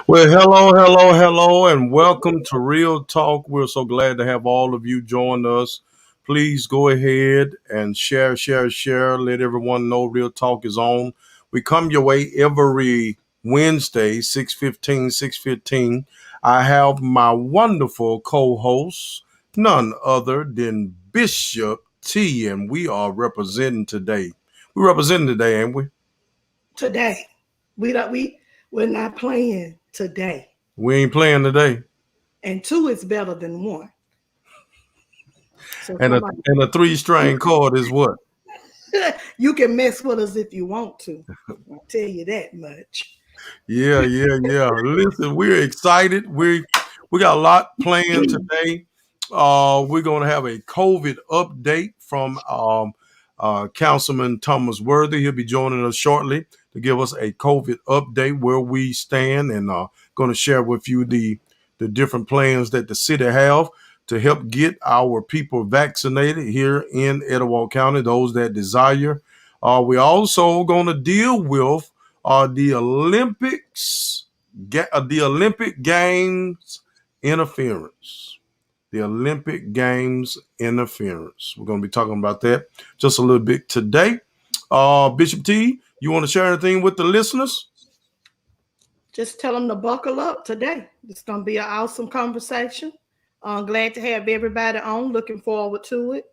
Well, hello, and welcome to Real Talk. We're so glad to have all of you join us. Please go ahead and share. Let everyone know Real Talk is on. We come your way every Wednesday, 6:15. I have my wonderful co-host, none other than Bishop T, and we are representing today. We're representing today, ain't we? Today. We're not playing today. We ain't playing today. And two is better than one. So And a come on. and a three-string chord is what? You can mess with us if you want to. I'll tell you that much. Yeah. Listen, we're excited. We got a lot planned today. We're going to have a COVID update from Councilman Thomas Worthy. He'll be joining us shortly to give us a COVID update where we stand, and going to share with you the different plans that the city have to help get our people vaccinated here in Etowah County. Those that desire. We're also going to deal with the the Olympic Games interference. The Olympic Games interference. We're going to be talking about that just a little bit today. Bishop T, you want to share anything with the listeners? Just tell them to buckle up today. It's going to be an awesome conversation. Glad to have everybody on. Looking forward to it.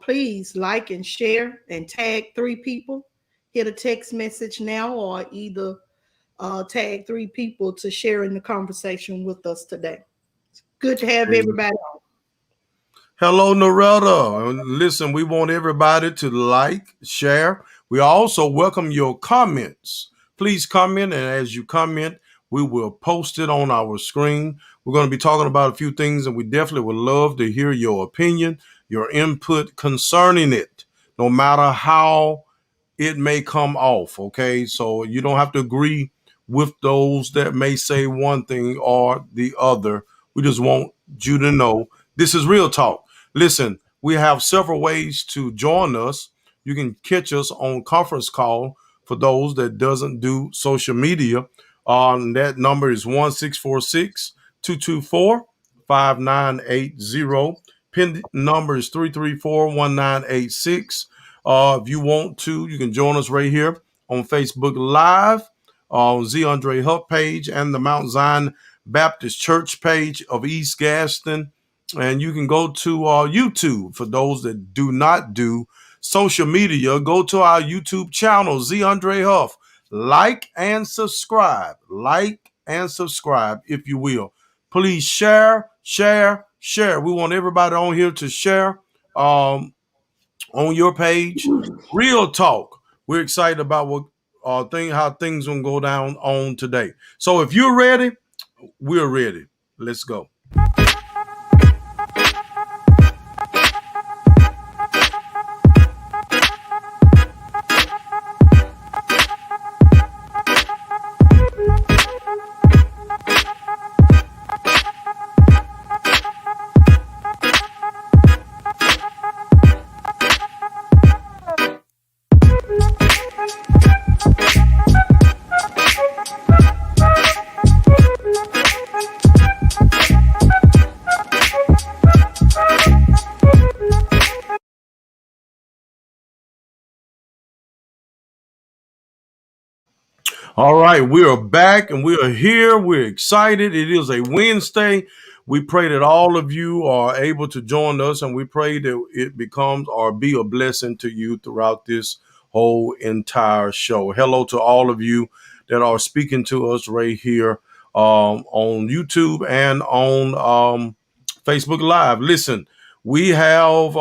Please like and share and tag three people. Hit a text message now or either tag three people to share in the conversation with us today. It's good to have everybody on. Hello, Noretta. Listen, we want everybody to like, share. We also welcome your comments. Please comment, and as you comment, we will post it on our screen. We're going to be talking about a few things, and we definitely would love to hear your opinion, your input concerning it, no matter how it may come off. Okay, so you don't have to agree with those that may say one thing or the other. We just want you to know this is Real Talk. Listen, we have several ways to join us. You can catch us on conference call for those that doesn't do social media. That number is 1-646-224-5980. Pin number is 334-1986. If you want to, you can join us right here on Facebook Live, on Z Andre Huff page, and the Mount Zion Baptist Church page of East Gaston. And you can go to YouTube. For those that do not do social media, go to our YouTube channel, Z Andre Huff. Like and subscribe. Like and subscribe, if you will. Please share. We want everybody on here to share on your page. Real Talk. We're excited about what how things gonna go down on today. So if you're ready, we're ready. Let's go. All right, we are back and we are here. We're excited. It is a Wednesday. We pray that all of you are able to join us, and we pray that it becomes or be a blessing to you throughout this whole entire show. Hello to all of you that are speaking to us right here on YouTube and on Facebook Live. Listen, we have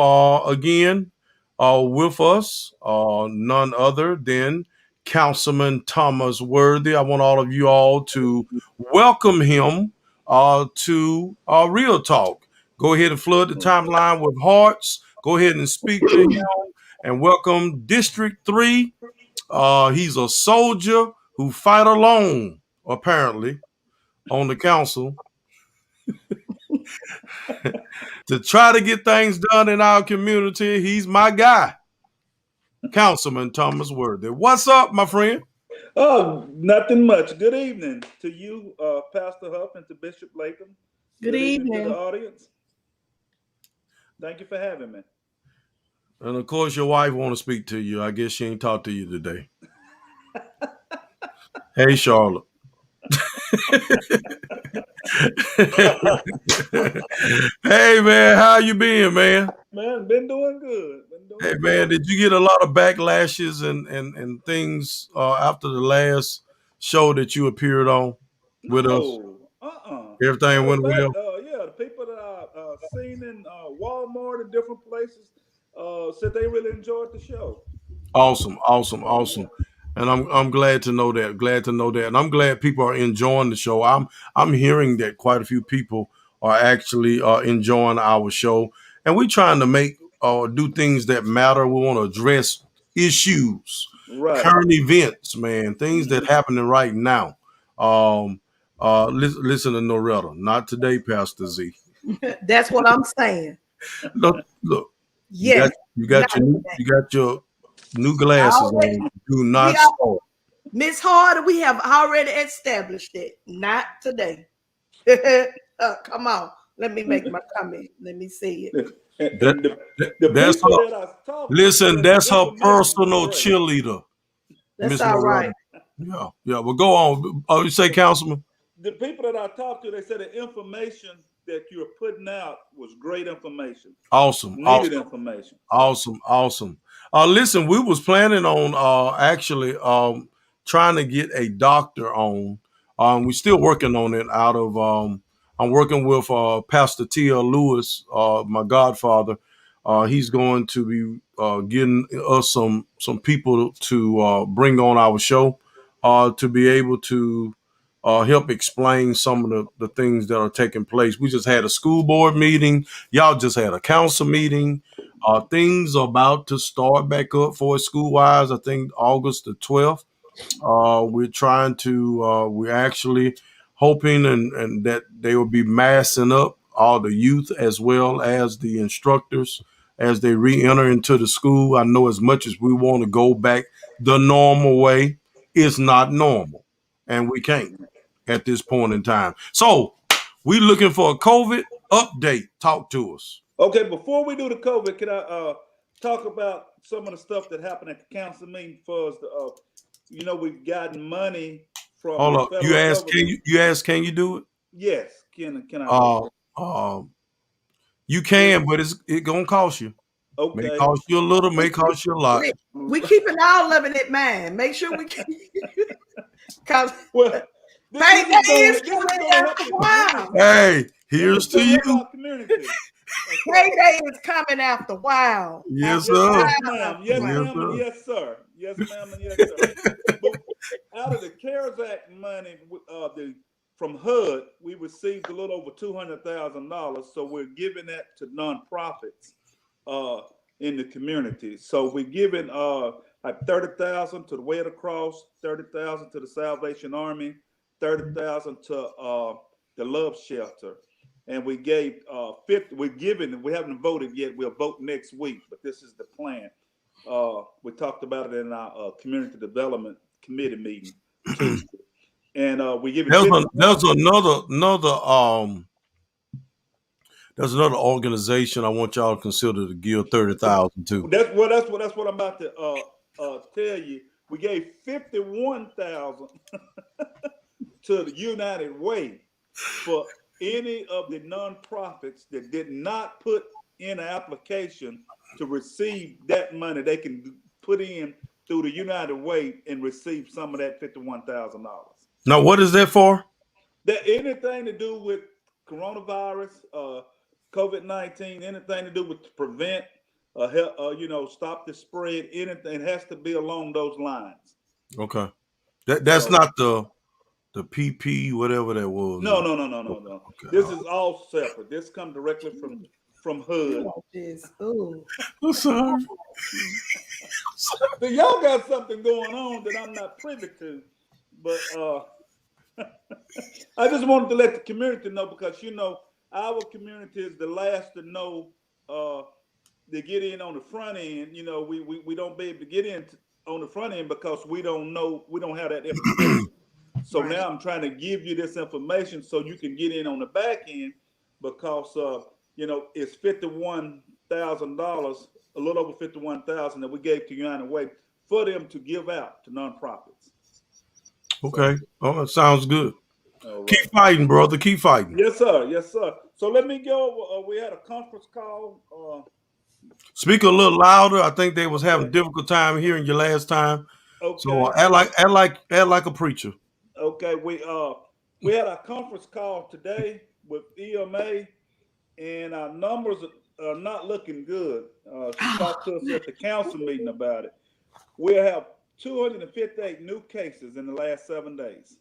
again with us none other than Councilman Thomas Worthy. I want all of you all to welcome him to Real Talk. Go ahead and flood the timeline with hearts. Go ahead and speak to him and welcome District 3. He's a soldier who fight alone, apparently, on the council to try to get things done in our community. He's my guy, Councilman Thomas Worthy. What's up, my friend? Oh, nothing much. Good evening to you, Pastor Huff, and to Bishop Latham. Good evening to evening. the audience. Thank you for having me. And of course, your wife want to speak to you. I guess she ain't talked to you today. Hey, Charlotte. Hey, man, how you been, man? Man, been doing good. Hey, man, did you get a lot of backlashes and things after the last show that you appeared on with us? No. Everything went well? Yeah, the people that I seen in Walmart and different places said they really enjoyed the show. Awesome. And I'm glad to know that. And I'm glad people are enjoying the show. I'm hearing that quite a few people are actually enjoying our show. And we're trying to make do things that matter. We want to address issues, Right. current events, man, things that happening right now. Listen to Noretta. Not today, Pastor Z. That's what I'm saying. Look. Yes. You got your new glasses on. Do not start. Miss Harder, we have already established it. Not today. Come on. Let me make my comment. Let me see it. That's her personal cheerleader. That's all right. Yeah. Well, go on. Oh, you say, Councilman? The people that I talked to, they said the information that you're putting out was great information. Awesome. Needed information. Awesome. Listen, we was planning on actually trying to get a doctor on. We're still working on it I'm working with Pastor T.L. Lewis, my godfather. He's going to be getting us some people to bring on our show to be able to help explain some of the things that are taking place. We just had a school board meeting. Y'all just had a council meeting. Things are about to start back up for school-wise. I think August the 12th. We're actually hoping and that they will be massing up all the youth as well as the instructors as they re-enter into the school. I know as much as we want to go back the normal way, it's not normal. And we can't at this point in time. So we looking for a COVID update. Talk to us. Okay, before we do the COVID, can I talk about some of the stuff that happened at the council meeting for us? We've gotten money from. Hold up. You asked, can you do it? Yes. Can I? You can, but it gonna cost you. Okay. May cost you a little, may cost you a lot. We keeping all of it in mind. Make sure we keep. Because hey, here's to you. Payday is coming after a while. Yes, sir. Yes, ma'am, and yes, sir. Yes, ma'am, and yes, sir. But out of the CARES Act money, from HUD, we received a little over $200,000. So we're giving that to nonprofits in the community. So we're giving like $30,000 to the Way of the Cross, $30,000 to the Salvation Army, $30,000 to the Love Shelter. And we gave 50. We haven't voted yet. We'll vote next week, but this is the plan. We talked about it in our community development committee meeting Tuesday. And we give it. There's another organization I want y'all to consider to give $30,000 to. That's what I'm about to tell you. We gave $51,000 to the United Way for any of the nonprofits that did not put in an application to receive that money. They can put in through the United Way and receive some of that $51,000. Now, what is that for? That anything to do with coronavirus, COVID-19, anything to do with prevent, stop the spread. Anything, it has to be along those lines. Okay, that's not the PP, whatever that was. No. Okay. This is all separate. This comes directly from HUD. I'm sorry. Y'all got something going on that I'm not privy to, but I just wanted to let the community know because our community is the last to know to get in on the front end. We don't be able to get in on the front end because we don't have that information. So Right. now I'm trying to give you this information so you can get in on the back end because it's $51,000, a little over $51,000 that we gave to United Way for them to give out to nonprofits. Okay. Oh, that sounds good. All right. Keep fighting, brother. Keep fighting. Yes, sir. Yes, sir. So let me go. We had a conference call. Speak a little louder. I think they was having a difficult time hearing you last time. Okay. So act like a preacher. Okay. We had a conference call today with EMA, and our numbers are not looking good. She talked to us at the council meeting about it. We have 258 new cases in the last 7 days.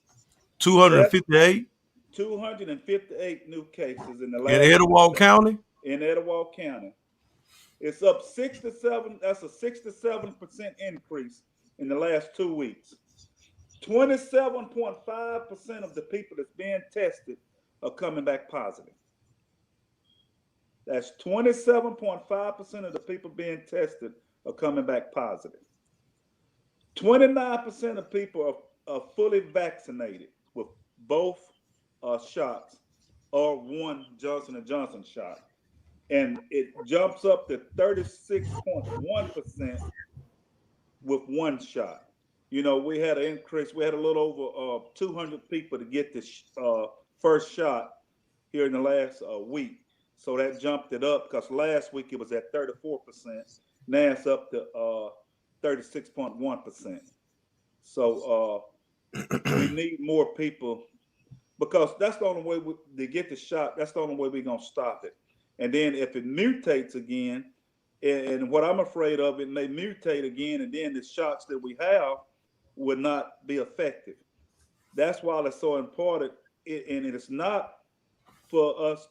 258 258 new cases in the last in Etowah County. In Etowah County, it's up 67. That's a 67% increase in the last 2 weeks. 27.5% of the people that's being tested are coming back positive. That's 27.5% of the people being tested are coming back positive. 29% of people are fully vaccinated with both shots or one Johnson & Johnson shot. And it jumps up to 36.1% with one shot. We had an increase. We had a little over 200 people to get this first shot here in the last week. So that jumped it up because last week it was at 34%. Now it's up to 36.1%. So we need more people because that's the only way to get the shot. That's the only way we're going to stop it. And then if it mutates again, and what I'm afraid of, it may mutate again, and then the shots that we have will not be effective. That's why it's so important. And it is not for us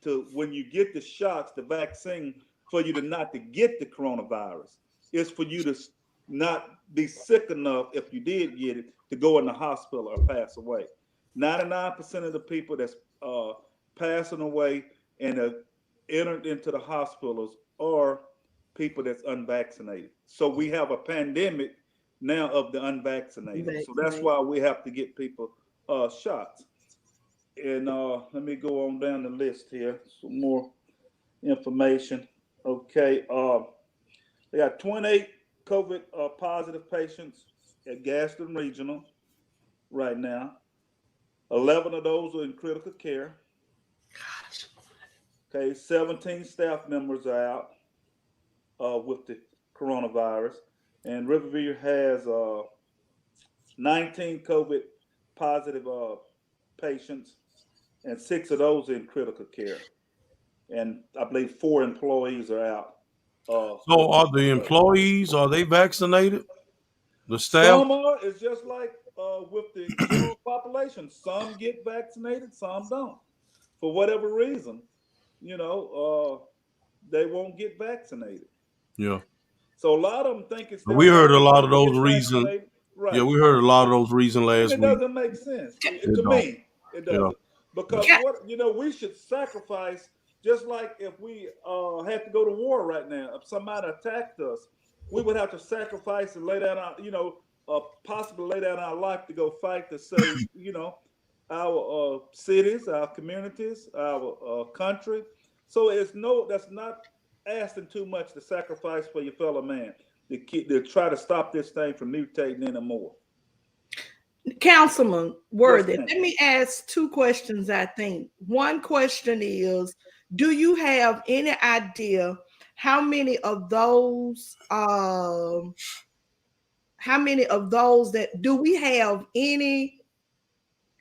to, when you get the shots, the vaccine, for you to not to get the coronavirus. It's for you to not be sick enough, if you did get it, to go in the hospital or pass away. 99% of the people that's passing away and entered into the hospitals are people that's unvaccinated. So we have a pandemic now of the unvaccinated. So that's why we have to get people shots. And let me go on down the list here. Some more information. Okay. They got 28 COVID positive patients at Gaston Regional right now. 11 of those are in critical care. Okay, 17 staff members are out with the coronavirus. And Riverview has 19 COVID positive patients, and 6 of those are in critical care. And I believe 4 employees are out. So are the employees, are they vaccinated? The staff? Some are. It's just like with the general population. Some get vaccinated, some don't. For whatever reason, they won't get vaccinated. Yeah. So a lot of them think it's. We heard a lot of those reasons. Right. Yeah, we heard a lot of those reasons last week. It doesn't make sense to me. It doesn't. Yeah. Because we should sacrifice, just like if we had to go to war right now. If somebody attacked us, we would have to sacrifice and lay down our, possibly lay down our life to go fight to save, our cities, our communities, our country. So that's not asking too much to sacrifice for your fellow man to try to stop this thing from mutating anymore. Councilman Worthy, let me ask 2 questions, I think. One question is, do you have any idea how many of those that do we have any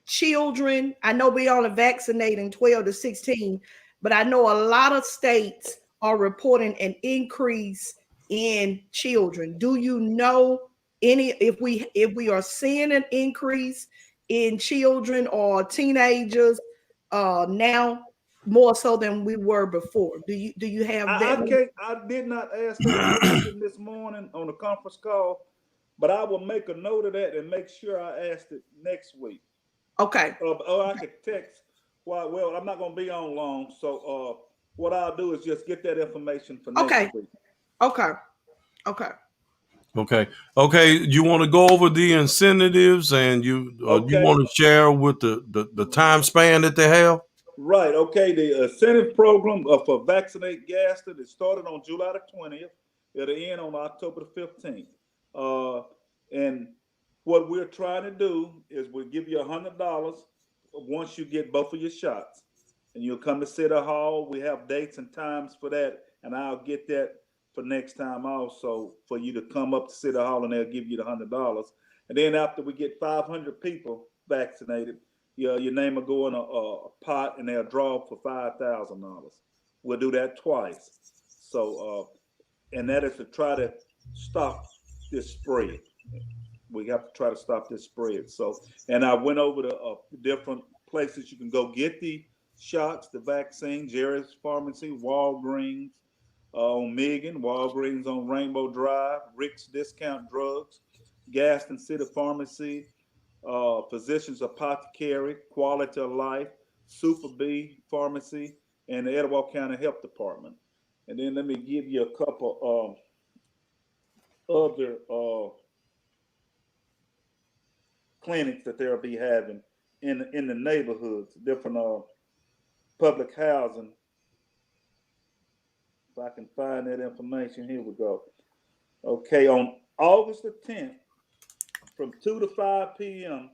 children? I know we only vaccinating 12 to 16, but I know a lot of states are reporting an increase in children. Do you know if we are seeing an increase in children or teenagers now more so than we were before? Do you have that? I did not ask that question this morning on the conference call, but I will make a note of that and make sure I asked it next week. Okay. Or I could text. Well, I'm not going to be on long, so what I'll do is just get that information for next week. Okay. Okay. Okay. You want to go over the incentives, and you Okay. want to share with the time span that they have? Right. Okay. The incentive program for Vaccinate Gaston, it started on July the 20th. It'll end on October the 15th. And what we're trying to do is we'll give you $100 once you get both of your shots. And you'll come to City Hall. We have dates and times for that. And I'll get that for next time also for you to come up to City Hall, and they'll give you the $100. And then after we get 500 people vaccinated, your name will go in a pot, and they'll draw for $5,000. We'll do that twice. So, and that is to try to stop this spread. We have to try to stop this spread. So, and I went over to different places you can go get the shots, the vaccine. Jerry's Pharmacy, Walgreens on Megan, Walgreens on Rainbow Drive, Rick's Discount Drugs, Gaston City Pharmacy, Physicians Apothecary, Quality of Life, Super B Pharmacy, and the Etowah County Health Department. And then let me give you a couple other clinics that they'll be having in the neighborhoods, different public housing. If I can find that information, here we go. Okay, on August the 10th, from 2 to 5 p.m.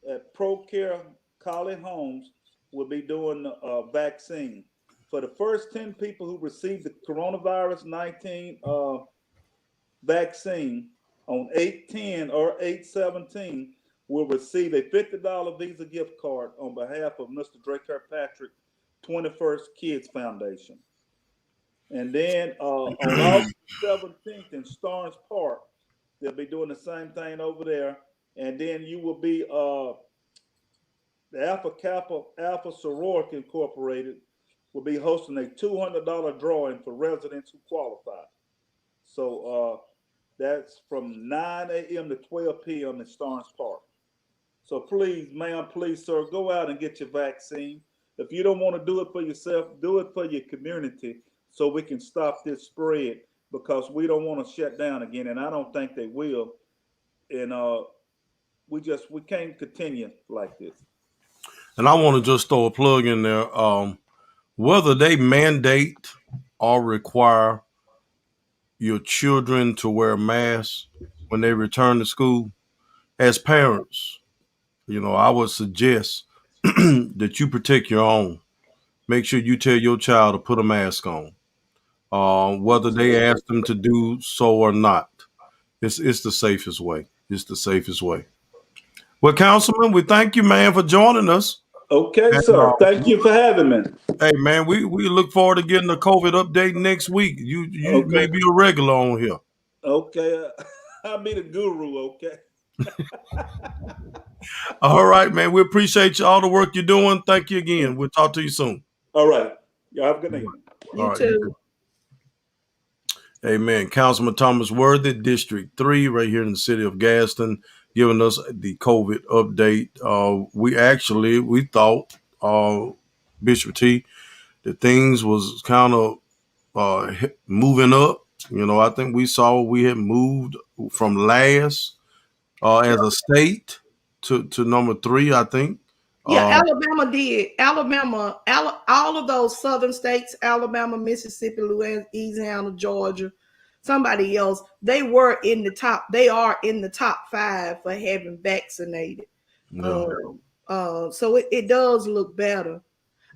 at ProCare Colley Homes, we'll be doing the vaccine. For the first 10 people who received the coronavirus 19 vaccine on 8/10 or 8/17, will receive a $50 Visa gift card on behalf of Mr. Dre Kirkpatrick 21st Kids Foundation. And then on August 17th in Starnes Park, they'll be doing the same thing over there. And then you will be the Alpha Kappa Alpha Sorority Incorporated will be hosting a $200 drawing for residents who qualify. So that's from 9 a.m. to 12 p.m. in Starnes Park. So please, ma'am, please, sir, go out and get your vaccine. If you don't want to do it for yourself, do it for your community so we can stop this spread, because we don't want to shut down again, and I don't think they will. And we can't continue like this. And I want to just throw a plug in there. Whether they mandate or require your children to wear masks when they return to school, as parents, I would suggest that you protect your own. Make sure you tell your child to put a mask on, whether they ask them to do so or not. It's the safest way. It's the safest way. Well, Councilman, we thank you, man, for joining us. Okay, sir. Thank you for having me. Hey, man, we look forward to getting the COVID update next week. You Okay. may be a regular on here. Okay. I'll be the guru, okay? All right, man. We appreciate all the work you're doing. Thank you again. We'll talk to you soon. All right. Y'all have a good night. You too. Amen. Councilman Thomas Worthy, District 3, right here in the city of Gaston, giving us the COVID update. We thought, Bishop T, that things was kind of moving up. I think we had moved from last as a state to number 3, I think. Yeah, Alabama did. All of those southern states, Alabama, Mississippi, Louisiana, Georgia, somebody else, they were in the top. They are in the top 5 for having vaccinated. No. So it does look better.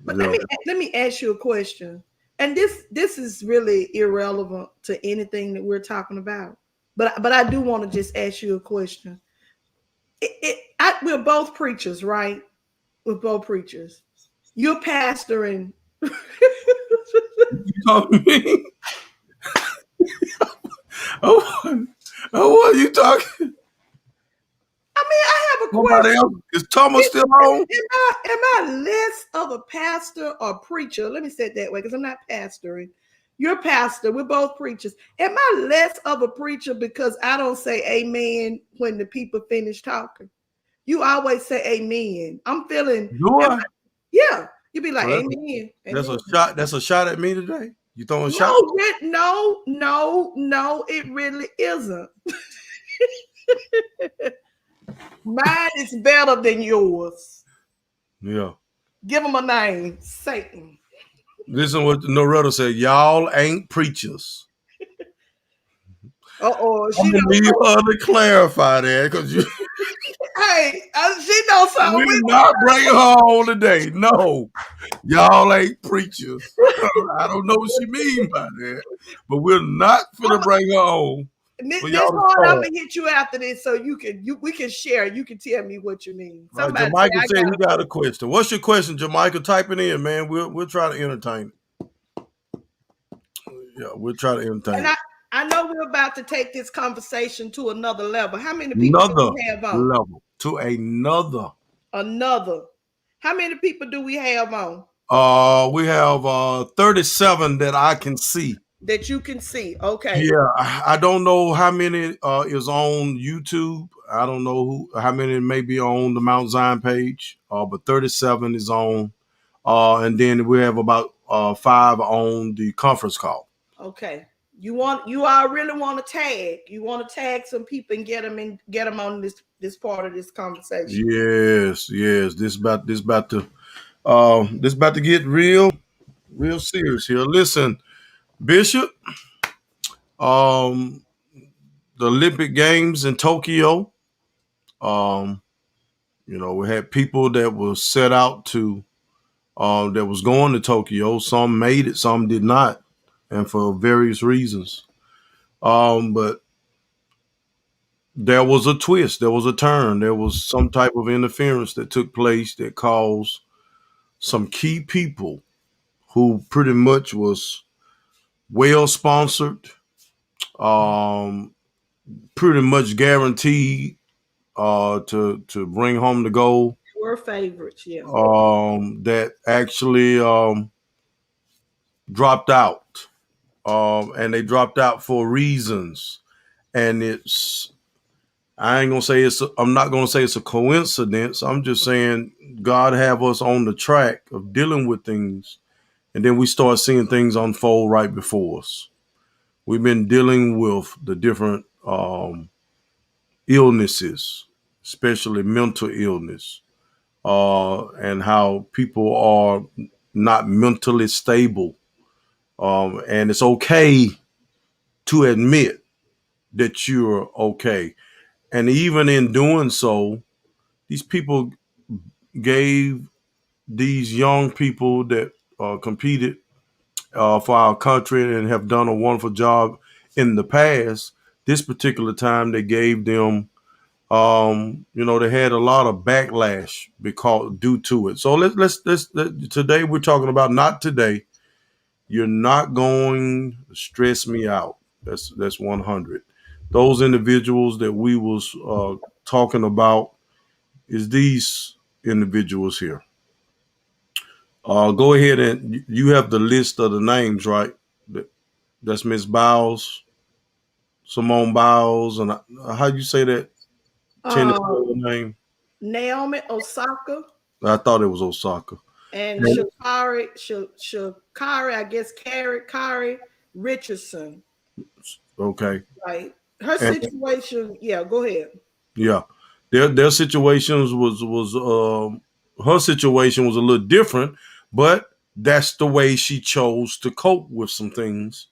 But no. let me ask you a question. And this is really irrelevant to anything that we're talking about. But I do want to just ask you a question. We're both preachers, right? We're both preachers. You're pastoring. You talking to me? Oh, what are you talking? I mean, I have a question. Is Thomas still on? Am I less of a pastor or preacher? Let me say it that way, because I'm not pastoring. You're a pastor. We're both preachers. Am I less of a preacher because I don't say amen when the people finish talking? You always say amen. I'm feeling. Do I? Yeah. You be like, amen. That's a shot. That's a shot at me today. You throwing shots? No, it really isn't. Mine is better than yours. Yeah. Give him a name, Satan. Listen what Noretta said. Y'all ain't preachers. I'm gonna need her to clarify that because you. Hey, she knows something. We're not bringing her on today. No, y'all ain't preachers. I don't know what she mean by that, but we're not gonna bring her on. This part I'm gonna hit you after this, so we can share. You can tell me what you mean. Right, Jamaica said he got a question. What's your question, Jamaica? Type it in, man. We'll try to entertain it. Yeah, we'll try to entertain it. I know we're about to take this conversation to another level. How many people do we have on? Level to another. How many people do we have on? We have 37 that I can see. That you can see. Okay. Yeah, I don't know how many is on YouTube. I don't know how many may be on the Mount Zion page. But 37 is on. And then we have about 5 on the conference call. Okay. You all really want to tag. You want to tag some people and get them on this part of this conversation. Yes. This about to get real serious here. Listen, Bishop, the Olympic Games in Tokyo, we had people that were set out to that was going to Tokyo. Some made it, some did not, and for various reasons. But there was a twist, there was a turn, there was some type of interference that took place that caused some key people who pretty much was well sponsored, pretty much guaranteed to bring home the gold. Were favorites, yeah. That actually dropped out, and they dropped out for reasons. And I'm not gonna say it's a coincidence. I'm just saying God have us on the track of dealing with things, and then we start seeing things unfold right before us. We've been dealing with the different illnesses, especially mental illness, and how people are not mentally stable. And it's okay to admit that you're okay. And even in doing so, these people gave these young people that competed for our country and have done a wonderful job in the past. This particular time, they gave them, they had a lot of backlash due to it. So let's today we're talking about not today. You're not going to stress me out. That's 100. Those individuals that we was talking about is these individuals here. Go ahead and you have the list of the names, right? That's Miss Biles, Simone Biles, and how you say that tennis name? Naomi Osaka. I thought it was Osaka. And Sha'Carri, I guess Kari Richardson. Okay. Right. Her situation, yeah, go ahead. Yeah. Their situations her situation was a little different, but that's the way she chose to cope with some things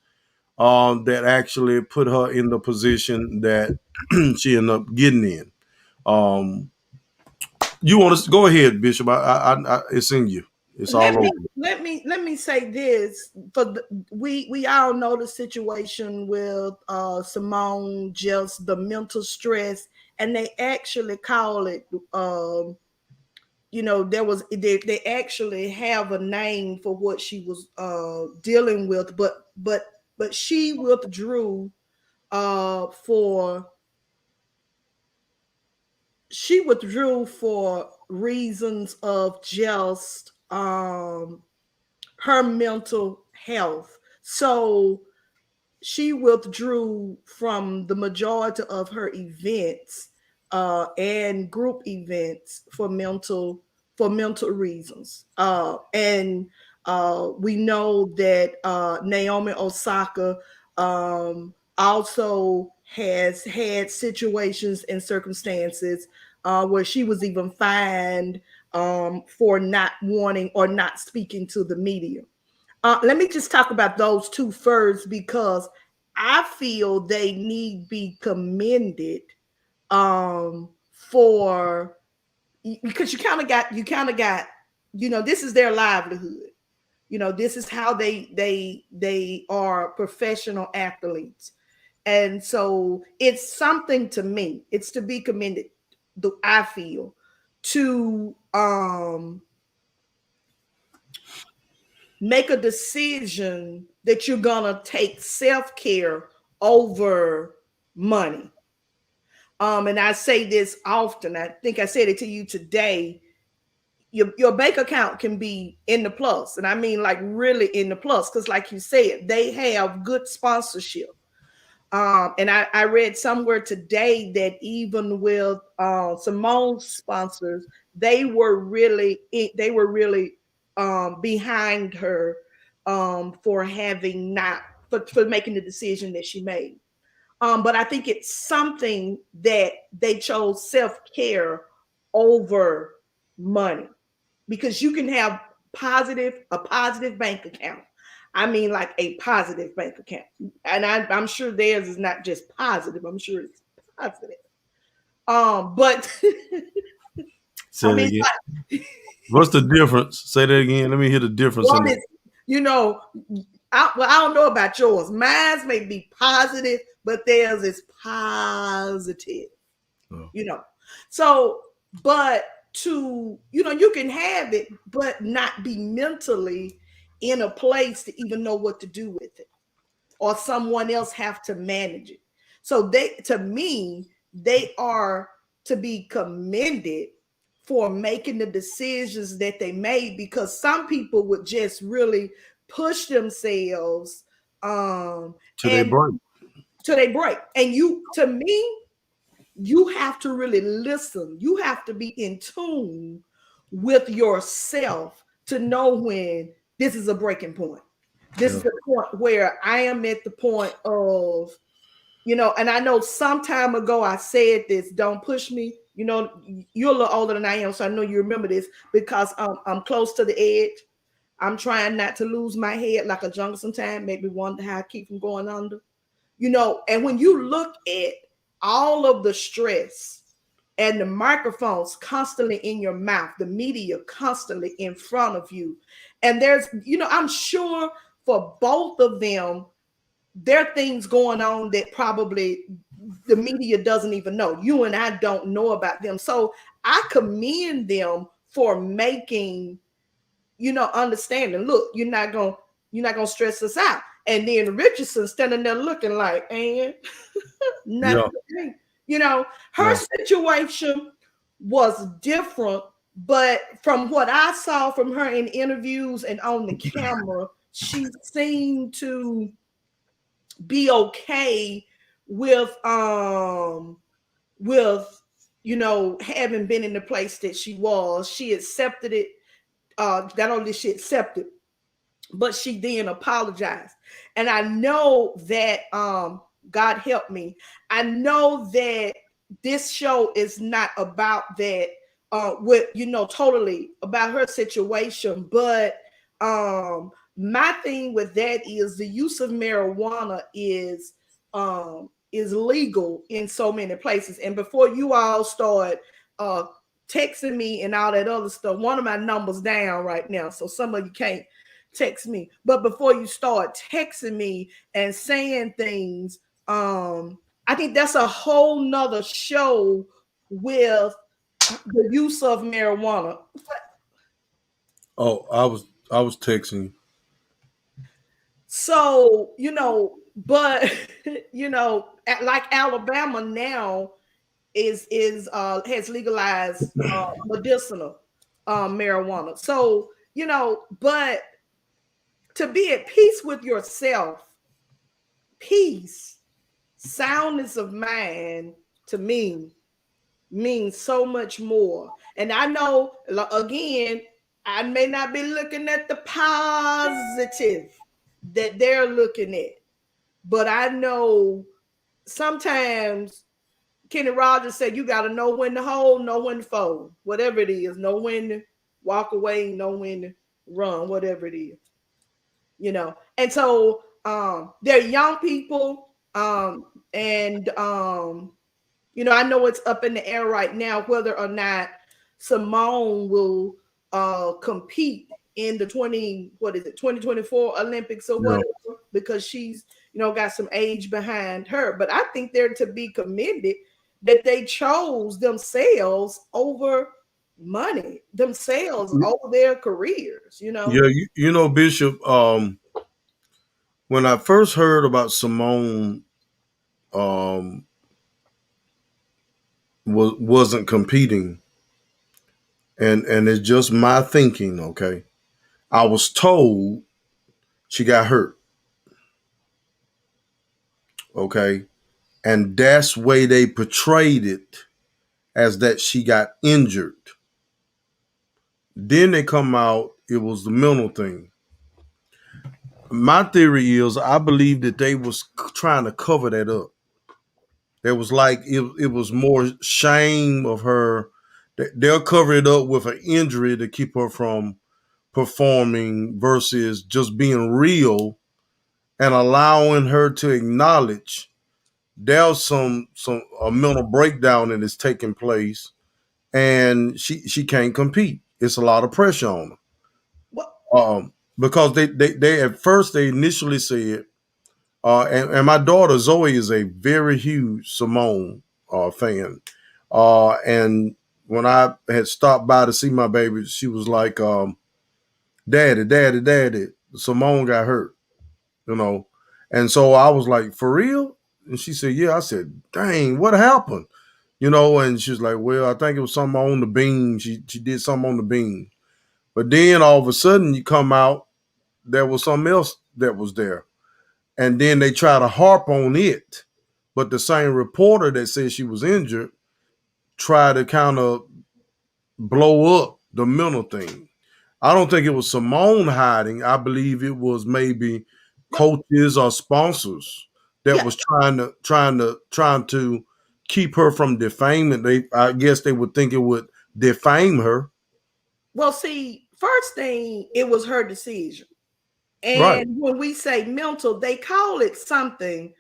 that actually put her in the position that she ended up getting in. You want to go ahead, Bishop? I it's in you. It's all over. Let me say this: we all know the situation with Simone, just the mental stress, and they actually call it. They actually have a name for what she was dealing with, but she withdrew for reasons of just her mental health. So she withdrew from the majority of her events and group events for mental reasons. And We know that Naomi Osaka also has had situations and circumstances where she was even fined for not wanting or not speaking to the media. Let me just talk about those two first, because I feel they need be commended for, because you kind of got, this is their livelihood. This is how they are professional athletes. And so it's something to me, it's to be commended, I feel, to make a decision that you're gonna take self-care over money. And I say this often, I think I said it to you today. Your bank account can be in the plus, and I mean like really in the plus, because like you said, they have good sponsorship. And I read somewhere today that even with Simone's sponsors, they were really behind her for having not for making the decision that she made. But I think it's something that they chose self-care over money, because you can have a positive bank account. I mean, like a positive bank account. And I'm sure theirs is not just positive. I'm sure it's positive. But Say that again. What's the difference? Say that again. Let me hear the difference. One is, I don't know about yours. Mine's may be positive, but theirs is positive. Oh. So, but you can have it, but not be mentally in a place to even know what to do with it, or someone else have to manage it. So to me, they are to be commended for making the decisions that they made, because some people would just really push themselves till they break. And to me, you have to really listen. You have to be in tune with yourself to know when this is a breaking point. This is the point where I am at the point of, and I know some time ago I said this, don't push me. You're a little older than I am, so I know you remember this, because I'm close to the edge. I'm trying not to lose my head like a jungle sometime, maybe wonder how I keep from going under. And when you look at all of the stress and the microphones constantly in your mouth, the media constantly in front of you, and there's, I'm sure for both of them, there are things going on that probably the media doesn't even know. You and I don't know about them. So I commend them for making, understanding. Look, you're not gonna stress us out. And then Richardson standing there looking like, and nothing. Her situation was different, but from what I saw from her in interviews and on the camera, she seemed to be okay with having been in the place that she was. She accepted it. Not only she accepted, but she then apologized. And I know that God help me, I know that this show is not about that totally about her situation, but my thing with that is the use of marijuana is legal in so many places. And before you all start texting me and all that other stuff, one of my numbers down right now, so some of you can't text me. But before you start texting me and saying things, I think that's a whole nother show with the use of marijuana. Oh, I was texting you. So, but like Alabama now is has legalized medicinal marijuana. So, but to be at peace with yourself, peace, soundness of mind, to me means so much more. And I know, again, I may not be looking at the positive that they're looking at, but I know sometimes Kenny Rogers said you got to know when to hold, know when to fold, whatever it is, know when to walk away, know when to run, whatever it is, you know. And so they're young people, and you know, I know it's up in the air right now whether or not Simone will compete in the 2024 Olympics or whatever, because she's, you know, got some age behind her. But I think they're to be commended that they chose themselves over money, themselves over their careers, you know. Yeah, you know, Bishop, when I first heard about Simone wasn't competing, and it's just my thinking, okay. I was told she got hurt. Okay. And that's the way they portrayed it, as that she got injured. Then they come out, it was the mental thing. My theory is I believe that they was trying to cover that up. There was like it was more shame of her. They'll cover it up with an injury to keep her from performing versus just being real and allowing her to acknowledge there's some a mental breakdown that is taking place, and she can't compete. It's a lot of pressure on her. What? Because they at first they initially said, and my daughter Zoe is a very huge Simone fan, and when I had stopped by to see my baby, she was like, Daddy, Simone got hurt, you know. And so I was like, for real? And she said, yeah. I said, dang, what happened? You know, and she was like, well, I think it was something on the beam. She did something on the beam. But then all of a sudden you come out, there was something else that was there. And then they try to harp on it. But the same reporter that said she was injured tried to kind of blow up the mental thing. I don't think it was Simone hiding. I believe it was maybe coaches or sponsors that was trying to keep her from defaming. I guess they would think it would defame her. Well, see, first thing, it was her decision. And Right. when we say mental, they call it something.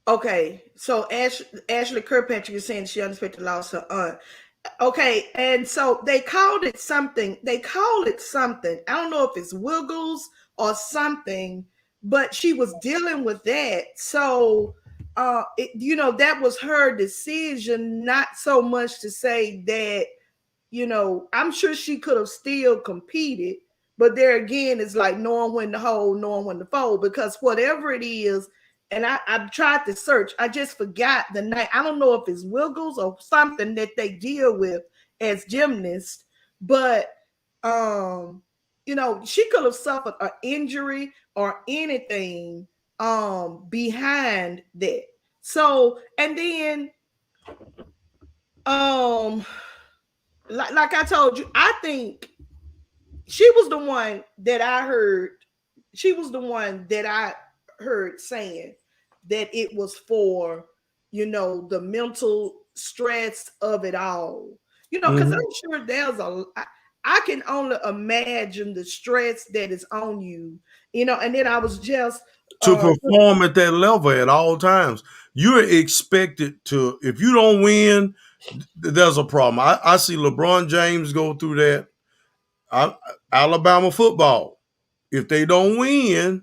Okay, so Ashley Kirkpatrick is saying she unexpectedly lost her aunt. Okay, and so they called it something. They call it something. I don't know if it's Wiggles or something, but she was dealing with that. So, you know, that was her decision, not so much to say that, you know, I'm sure she could have still competed, but there again, it's like knowing when to hold, knowing when to fold, because whatever it is, and I've tried to search, I just forgot the name. I don't know if it's Wiggles or something that they deal with as gymnasts, but you know, she could have suffered an injury or anything behind that. So, and then like I told you, I think she was the one that I heard. She was the one that I heard saying that it was for, you know, the mental stress of it all. You know, because I'm sure I can only imagine the stress that is on you, you know, and then I was just to perform at that level at all times. You're expected to, if you don't win, there's a problem. I see LeBron James go through that. Alabama football, if they don't win,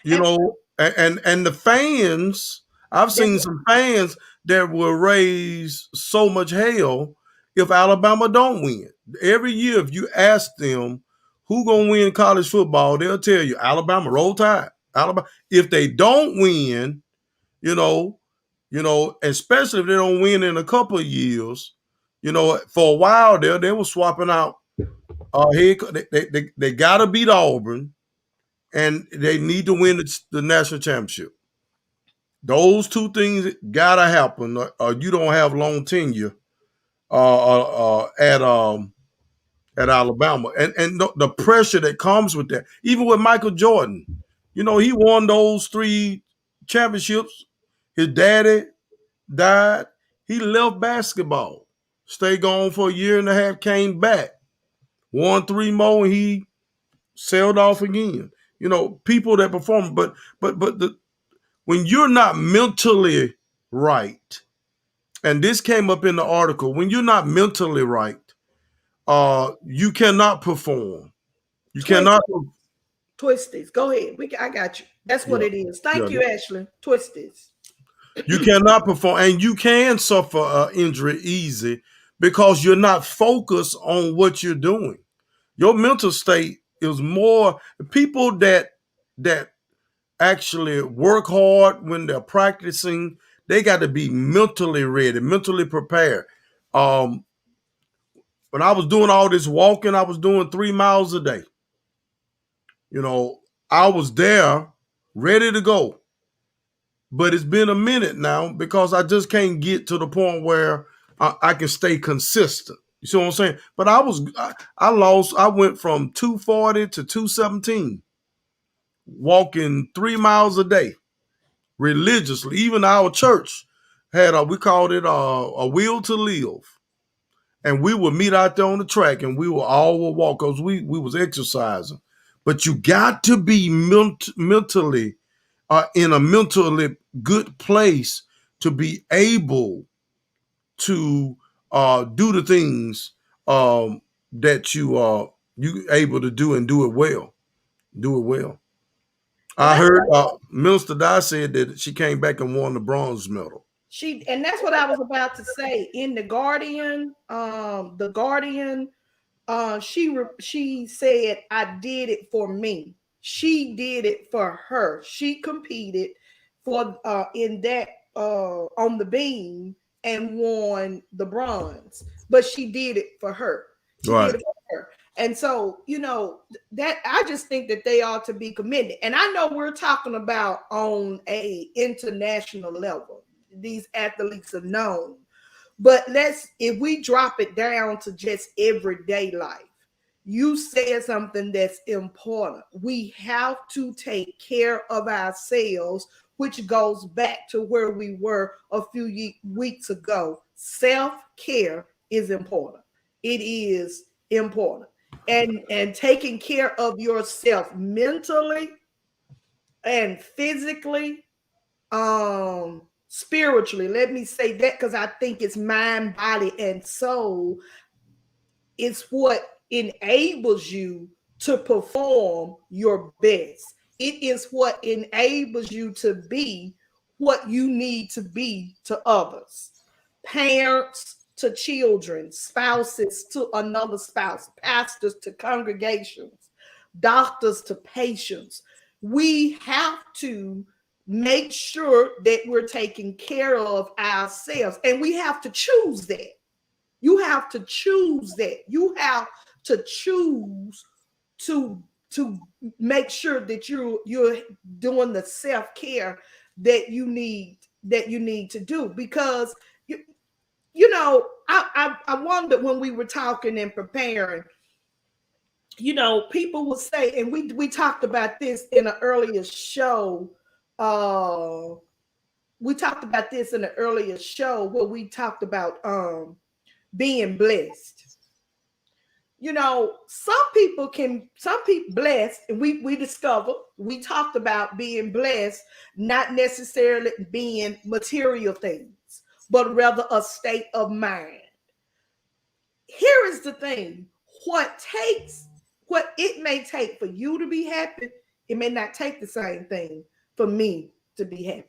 you know, and the fans, I've seen some fans that will raise so much hell if Alabama don't win. Every year, if you ask them who gonna win college football, they'll tell you Alabama, roll tide. Alabama. If they don't win, you know, especially if they don't win in a couple of years, you know, for a while there, they were swapping out. They got to beat Auburn, and they need to win the national championship. Those two things gotta happen, or you don't have long tenure at Alabama, and the pressure that comes with that. Even with Michael Jordan, you know, he won those 3 championships. His daddy died. He left basketball, stayed gone for a year and a half, came back, won 3 more, and he sailed off again. You know, people that perform, but when you're not mentally right, and this came up in the article, when you're not mentally right, you cannot perform. You cannot. Twisties. Go ahead. I got you. That's what it is. Thank you, Ashley. Twisties. You cannot perform, and you can suffer injury easy because you're not focused on what you're doing. Your mental state is more people that actually work hard when they're practicing. They got to be mentally ready, mentally prepared. When I was doing all this walking, I was doing 3 miles a day. You know, I was there ready to go. But it's been a minute now because I just can't get to the point where I can stay consistent. You see what I'm saying? But I went from 240 to 217, walking 3 miles a day religiously. Even our church had we called it a will to live. And we would meet out there on the track and we would all walk because we was exercising. But you got to be mentally in a mentally good place to be able to do the things that you able to do and do it well. Do it well. I heard Minister Dye said that she came back and won the bronze medal. And that's what I was about to say. In the Guardian, she said, "I did it for me." She did it for her. She competed for in that on the beam and won the bronze, but she did it for her. She did it for her. And so, you know, that I just think that they ought to be commended. And I know we're talking about on a international level. These athletes are known. But if we drop it down to just everyday life, you said something that's important. We have to take care of ourselves, which goes back to where we were a few weeks ago. Self-care is important. It is important. And taking care of yourself mentally and physically, spiritually, let me say that, because I think it's mind, body, and soul. It's what enables you to perform your best. It is what enables you to be what you need to be to others. Parents to children, spouses to another spouse, pastors to congregations, doctors to patients. We have to make sure that we're taking care of ourselves, and we have to choose that. You have to choose that. You have to choose to make sure that you're doing the self-care that you need to do. Because you know, I wonder, when we were talking and preparing, you know, people will say, and we talked about this in an earlier show. We talked about this in an earlier show where we talked about being blessed. You know, some people blessed, and we discovered, we talked about being blessed, not necessarily being material things, but rather a state of mind. Here is the thing: what it may take for you to be happy, it may not take the same thing for me to be happy.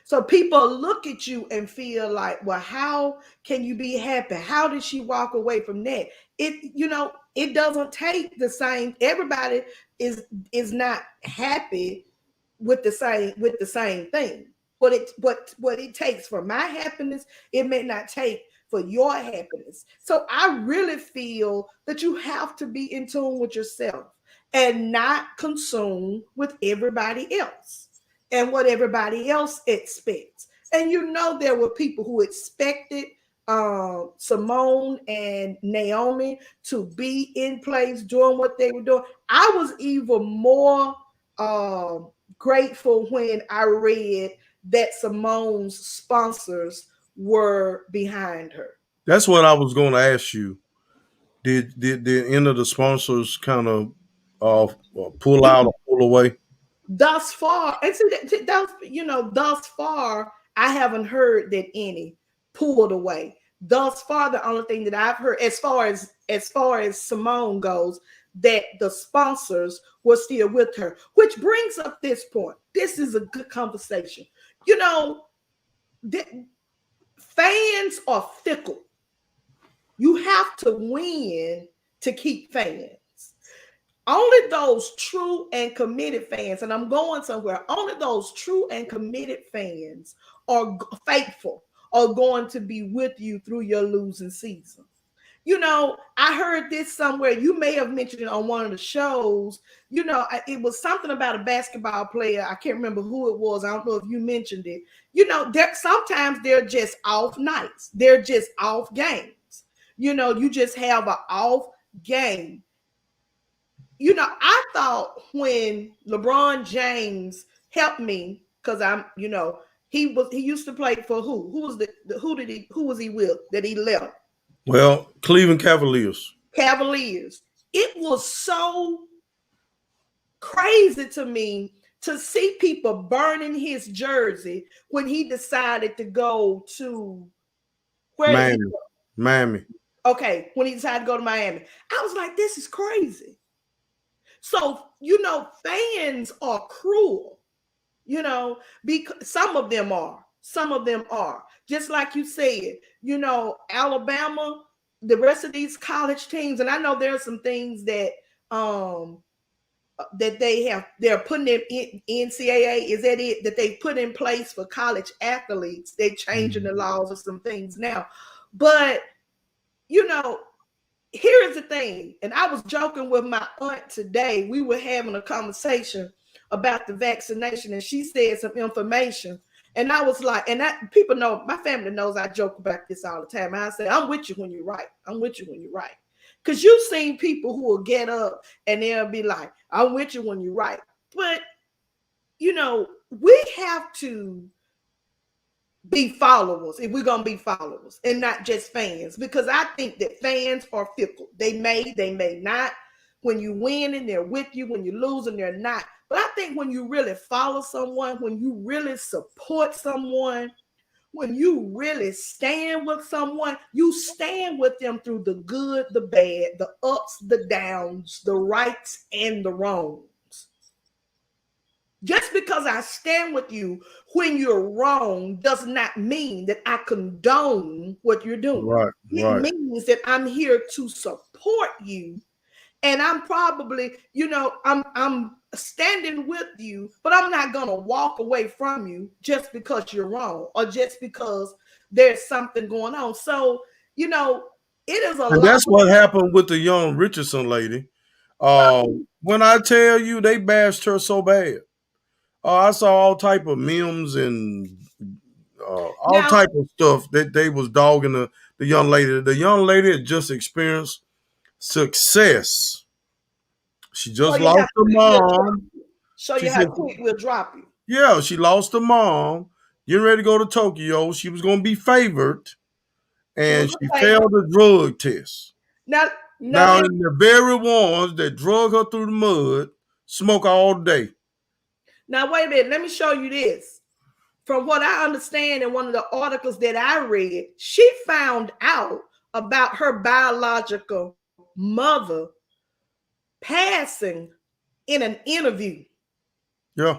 So people look at you and feel like, well, how can you be happy? How did she walk away from that? It doesn't take the same. Everybody is not happy with the same thing. What it takes for my happiness, it may not take for your happiness. So I really feel that you have to be in tune with yourself and not consume with everybody else and what everybody else expects. And you know, there were people who expected Simone and Naomi to be in place doing what they were doing. I was even more grateful when I read that Simone's sponsors were behind her. That's what I was going to ask you. Did any of the sponsors kind of pull out or pull away? Thus far, and see, thus far, I haven't heard that any pulled away. Thus far, the only thing that I've heard, as far as Simone goes, that the sponsors were still with her, which brings up this point. This is a good conversation. You know, fans are fickle. You have to win to keep fans. Only those true and committed fans, and I'm going somewhere, only those true and committed fans are faithful, are going to be with you through your losing season. You know, I heard this somewhere. You may have mentioned it on one of the shows. You know, it was something about a basketball player. I can't remember who it was. I don't know if you mentioned it. You know, sometimes they're just off nights. They're just off games. You know, you just have an off game. You know, I thought when LeBron James helped me, because I'm, you know, he used to play for who? Who was he with that he left? Well, Cleveland Cavaliers. It was so crazy to me to see people burning his jersey when he decided to go to Miami. Okay, when he decided to go to Miami. I was like, this is crazy. So, you know, fans are cruel, you know, because some of them are. Just like you said, you know, Alabama, the rest of these college teams, and I know there are some things that that they're putting in NCAA. Is that it? That they put in place for college athletes? They're changing the laws of some things now. But, you know, here's the thing, and I was joking with my aunt today. We were having a conversation about the vaccination, and she said some information. And I was like, and that people know, my family knows I joke about this all the time. I say, I'm with you when you're right. Because you've seen people who will get up and they'll be like, I'm with you when you're right. But, you know, we have to be followers if we're going to be followers and not just fans, because I think that fans are fickle. They may not. When you win and they're with you, when you lose and they're not. But I think when you really follow someone, when you really support someone, when you really stand with someone, you stand with them through the good, the bad, the ups, the downs, the rights and the wrongs. Just because I stand with you when you're wrong does not mean that I condone what you're doing. It means that I'm here to support you. And I'm probably, you know, I'm standing with you, but I'm not going to walk away from you just because you're wrong or just because there's something going on. So, you know, it is a lot. That's what happened with the young Richardson lady. When I tell you they bashed her so bad. I saw all type of memes and all type of stuff that they was dogging the young lady. The young lady had just experienced success. She just lost her mom. Show you how quick we'll drop you. Yeah, she lost her mom. Getting ready to go to Tokyo. She was going to be favored, and she failed the drug test. Now, the very ones that drug her through the mud smoke all day. Now, wait a minute. Let me show you this. From what I understand in one of the articles that I read, she found out about her biological mother passing in an interview. Yeah.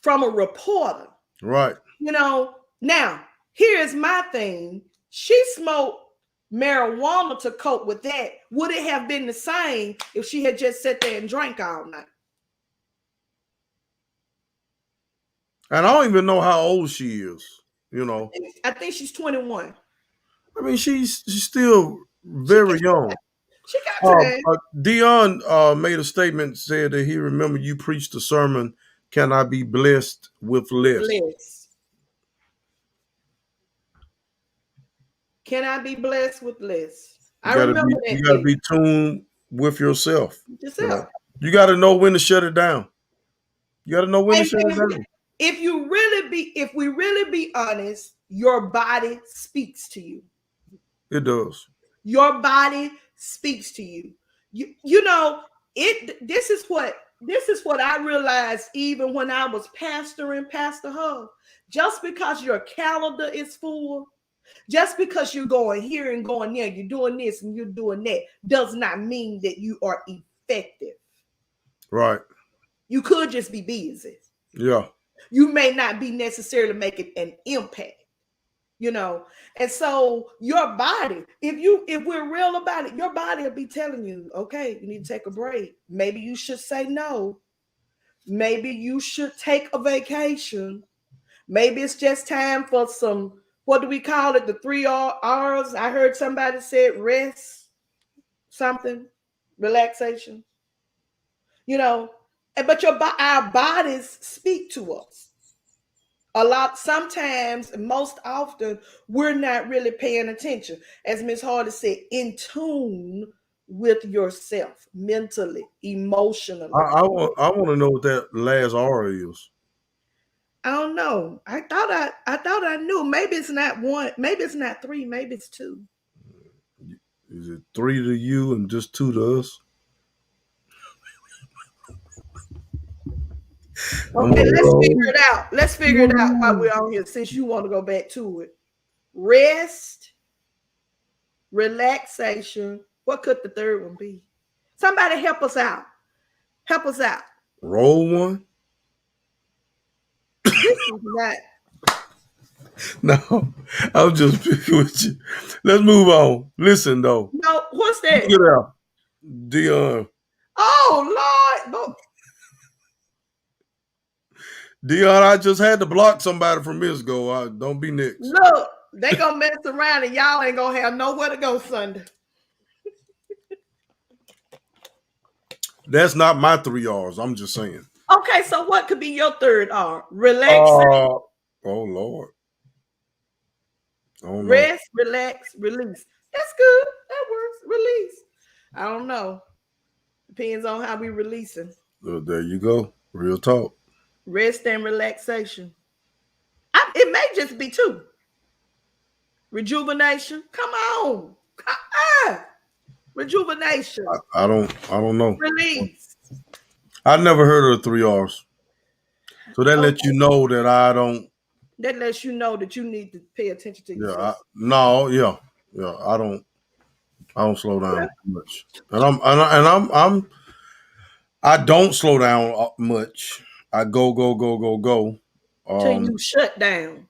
From a reporter. Right. You know, now, here's my thing. She smoked marijuana to cope with that. Would it have been the same if she had just sat there and drank all night? And I don't even know how old she is, you know. I think she's 21. I mean, she's still very young. She got time. Dion made a statement, said that he remembered you preached a sermon, "Can I be blessed with less?" cannot be blessed with less. I remember that. You got to be tuned with yourself. Yourself. You got to know when to shut it down. You got to know when to shut it down. If we really be honest, your body speaks to you. It does. Your body speaks to you. You know, this is what I realized even when I was pastoring Pastor Hub. Just because your calendar is full, just because you're going here and going there, you're doing this and you're doing that, does not mean that you are effective. Right. You could just be busy. Yeah. You may not be necessarily making an impact. You know, and so your body, if we're real about it, your body will be telling you, okay, you need to take a break. Maybe you should say no. Maybe you should take a vacation. Maybe it's just time for some, what do we call it? The 3 R's. I heard somebody said rest, something, relaxation. You know, but our bodies speak to us. A lot, sometimes, most often, we're not really paying attention. As Ms. Hardy said, in tune with yourself, mentally, emotionally. I want to know what that last R is. I don't know. I thought I knew. Maybe it's not 1. Maybe it's not 3. Maybe it's 2. Is it 3 to you and just 2 to us? Okay, let's figure it out while we're on here, since you want to go back to it. Rest, relaxation. What could the third one be? Somebody help us out. Help us out. Roll one. This is not. No, I'm just picking with you. Let's move on. Listen though. No, what's that? Get out, Dion. Oh Lord. Dion, I just had to block somebody from Miss Go. Don't be next. Look, they gonna mess around and y'all ain't gonna have nowhere to go Sunday. That's not my 3 R's. I'm just saying. Okay, so what could be your third R? Relaxation. Oh Lord. Oh, rest, relax, release. That's good. That works. Release. I don't know. Depends on how we releasing. There you go. Real talk. Rest and relaxation. It may just be 2. Rejuvenation. Come on. Rejuvenation. I don't know. Release. I never heard of the 3 R's. So that lets you know that I don't. That lets you know that you need to pay attention to yourself. I don't slow down much, and I don't slow down much. I go. Till you shut down.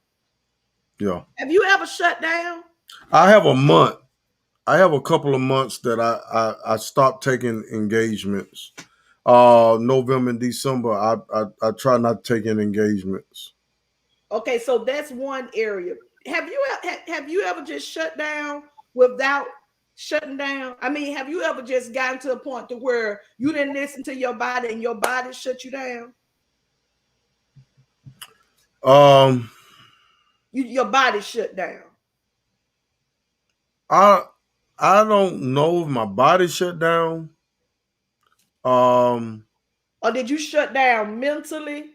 Yeah. Have you ever shut down? I have a month. I have a couple of months that I stopped taking engagements. November and December, I try not to take in engagements. Okay, so that's one area. Have you ever just shut down without shutting down? I mean, have you ever just gotten to a point to where you didn't listen to your body and your body shut you down? Your body shut down. I don't know if my body shut down. Or did you shut down mentally?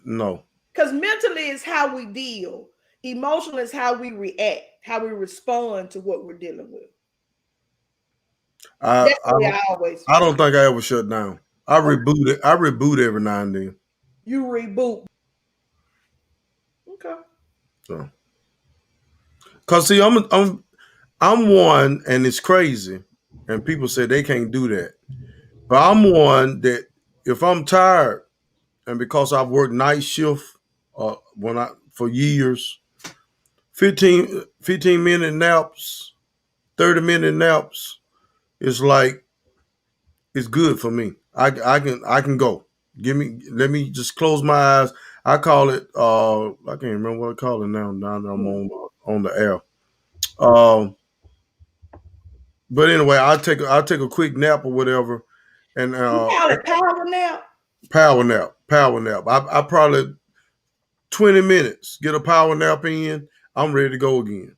No. Because mentally is how we deal. Emotional is how we react, how we respond to what we're dealing with. I don't think I ever shut down. I reboot it. I reboot every now and then. You reboot. Okay. So, cause see, I'm one, and it's crazy, and people say they can't do that, but I'm one that if I'm tired, and because I've worked night shift for years, 15-minute naps, 30-minute naps, it's like it's good for me. I can go. Let me just close my eyes. I call it I can't remember what I call it now that I'm on the air. But anyway, I'll take a quick nap or whatever, and you call it power nap. Power nap. I probably 20 minutes get a power nap in. I'm ready to go again.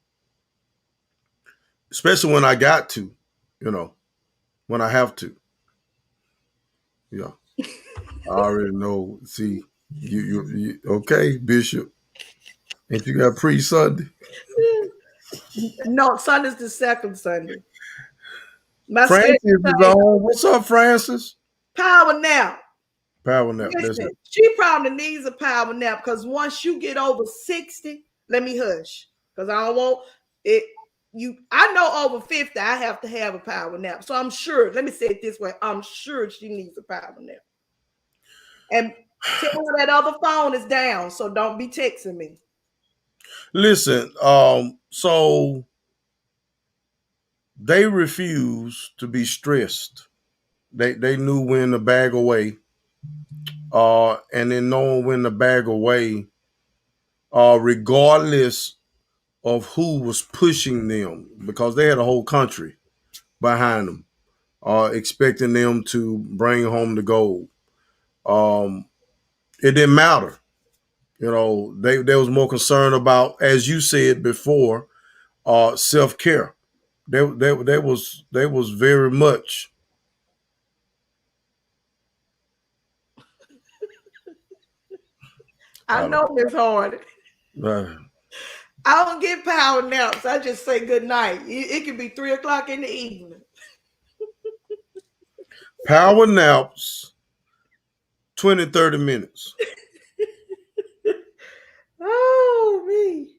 Especially when I got to, when I have to. Yeah. I already know. See, you okay, Bishop? Ain't you got pre-Sunday? No, Sunday's the second Sunday. My Francis is on. What's up, Francis? Power nap. Power nap. Listen, she probably needs a power nap because once you get over 60, let me hush. Because I don't want it. I know over 50, I have to have a power nap. So I'm sure, let me say it this way. I'm sure she needs a power nap. And tell her that other phone is down. So don't be texting me. Listen, so they refused to be stressed. They knew when to bag away. And then knowing when to bag away, regardless of who was pushing them, because they had a whole country behind them, expecting them to bring home the gold. It didn't matter. They was more concerned about, as you said before, self-care. They was very much. I know Miss Hardy. I don't get power naps. I just say good night. It can be 3 o'clock in the evening. Power naps, 20, 30 minutes. Oh, me.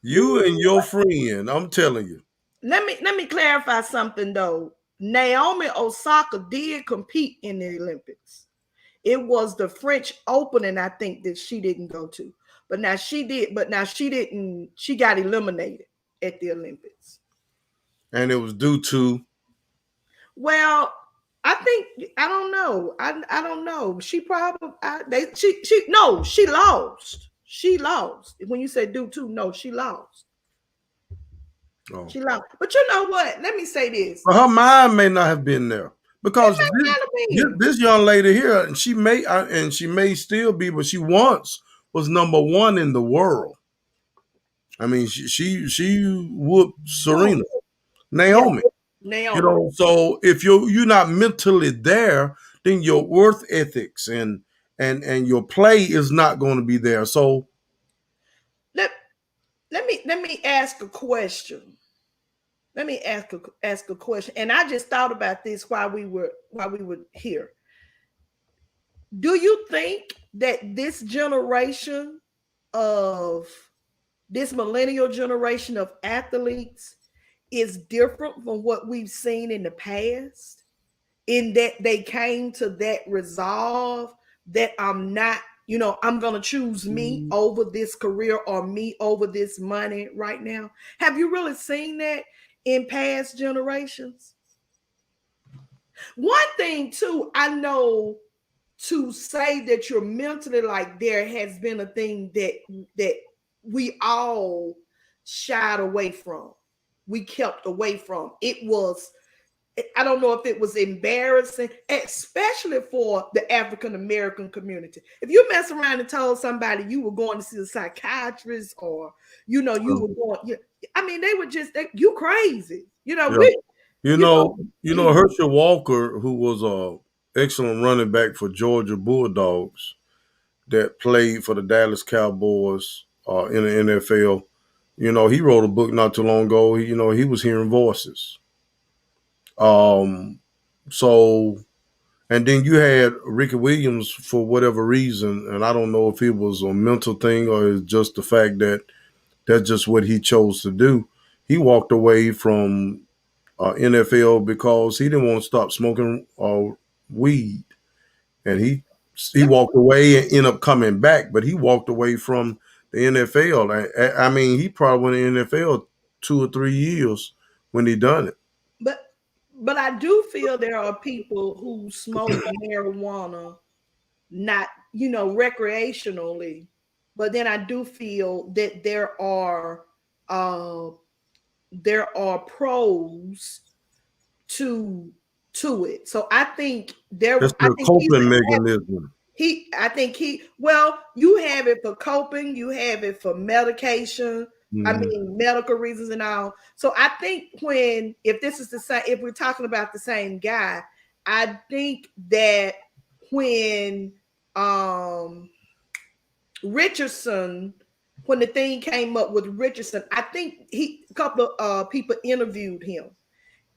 You and your friend, I'm telling you. Let me clarify something though. Naomi Osaka did compete in the Olympics. It was the French opening, I think, that she didn't go to. But now she did, she didn't, she got eliminated at the Olympics. And it was due to? Well, I don't know. I don't know. She probably, she lost. She lost. When you say due to, no, she lost. Oh. She lost. But you know what? Let me say this. Well, her mind may not have been there. Because this young lady here, and she may still be, but she once was number one in the world. I mean, she whooped Serena, Naomi. Naomi. So if you're not mentally there, then your worth ethics and your play is not going to be there. So let me ask a question. Let me ask a question. And I just thought about this while we were here. Do you think that this generation of this millennial generation of athletes is different from what we've seen in the past? In that they came to that resolve that I'm not, I'm going to choose me over this career or me over this money right now. Have you really seen that in past generations? One thing too, I know, to say that you're mentally, like, there has been a thing that we all shied away from. We kept away from. It was, I don't know if it was embarrassing, especially for the African American community. If you mess around and told somebody you were going to see a psychiatrist, or you were going, I mean, they were just, you crazy, Yeah. Herschel Walker, who was a excellent running back for Georgia Bulldogs, that played for the Dallas Cowboys in the NFL. He wrote a book not too long ago. He was hearing voices. So, and then you had Ricky Williams, for whatever reason, and I don't know if it was a mental thing or it's just the fact that that's just what he chose to do. He walked away from NFL because he didn't want to stop smoking weed, and he walked away and ended up coming back. But he walked away from the NFL. I mean, he probably went in the NFL 2 or 3 years when he done it. But I do feel there are people who smoke marijuana, not, recreationally. But then I do feel that there are pros to it. So I think that's a coping mechanism. You have it for coping, you have it for medication, I mean, medical reasons and all. So I think if this is the same, if we're talking about the same guy, I think that when Richardson, when the thing came up with Richardson, I think a couple of people interviewed him,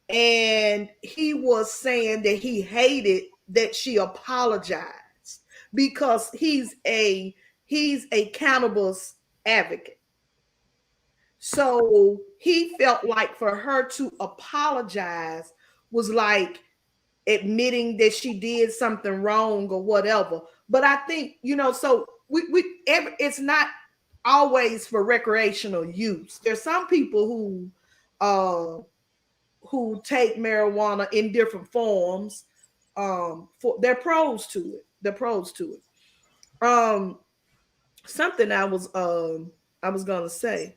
and he was saying that he hated that she apologized because he's a cannabis advocate. So he felt like for her to apologize was like admitting that she did something wrong or whatever. But I think, so it's not always for recreational use. There's some people who take marijuana in different forms. They're pros to it. Something I was gonna say.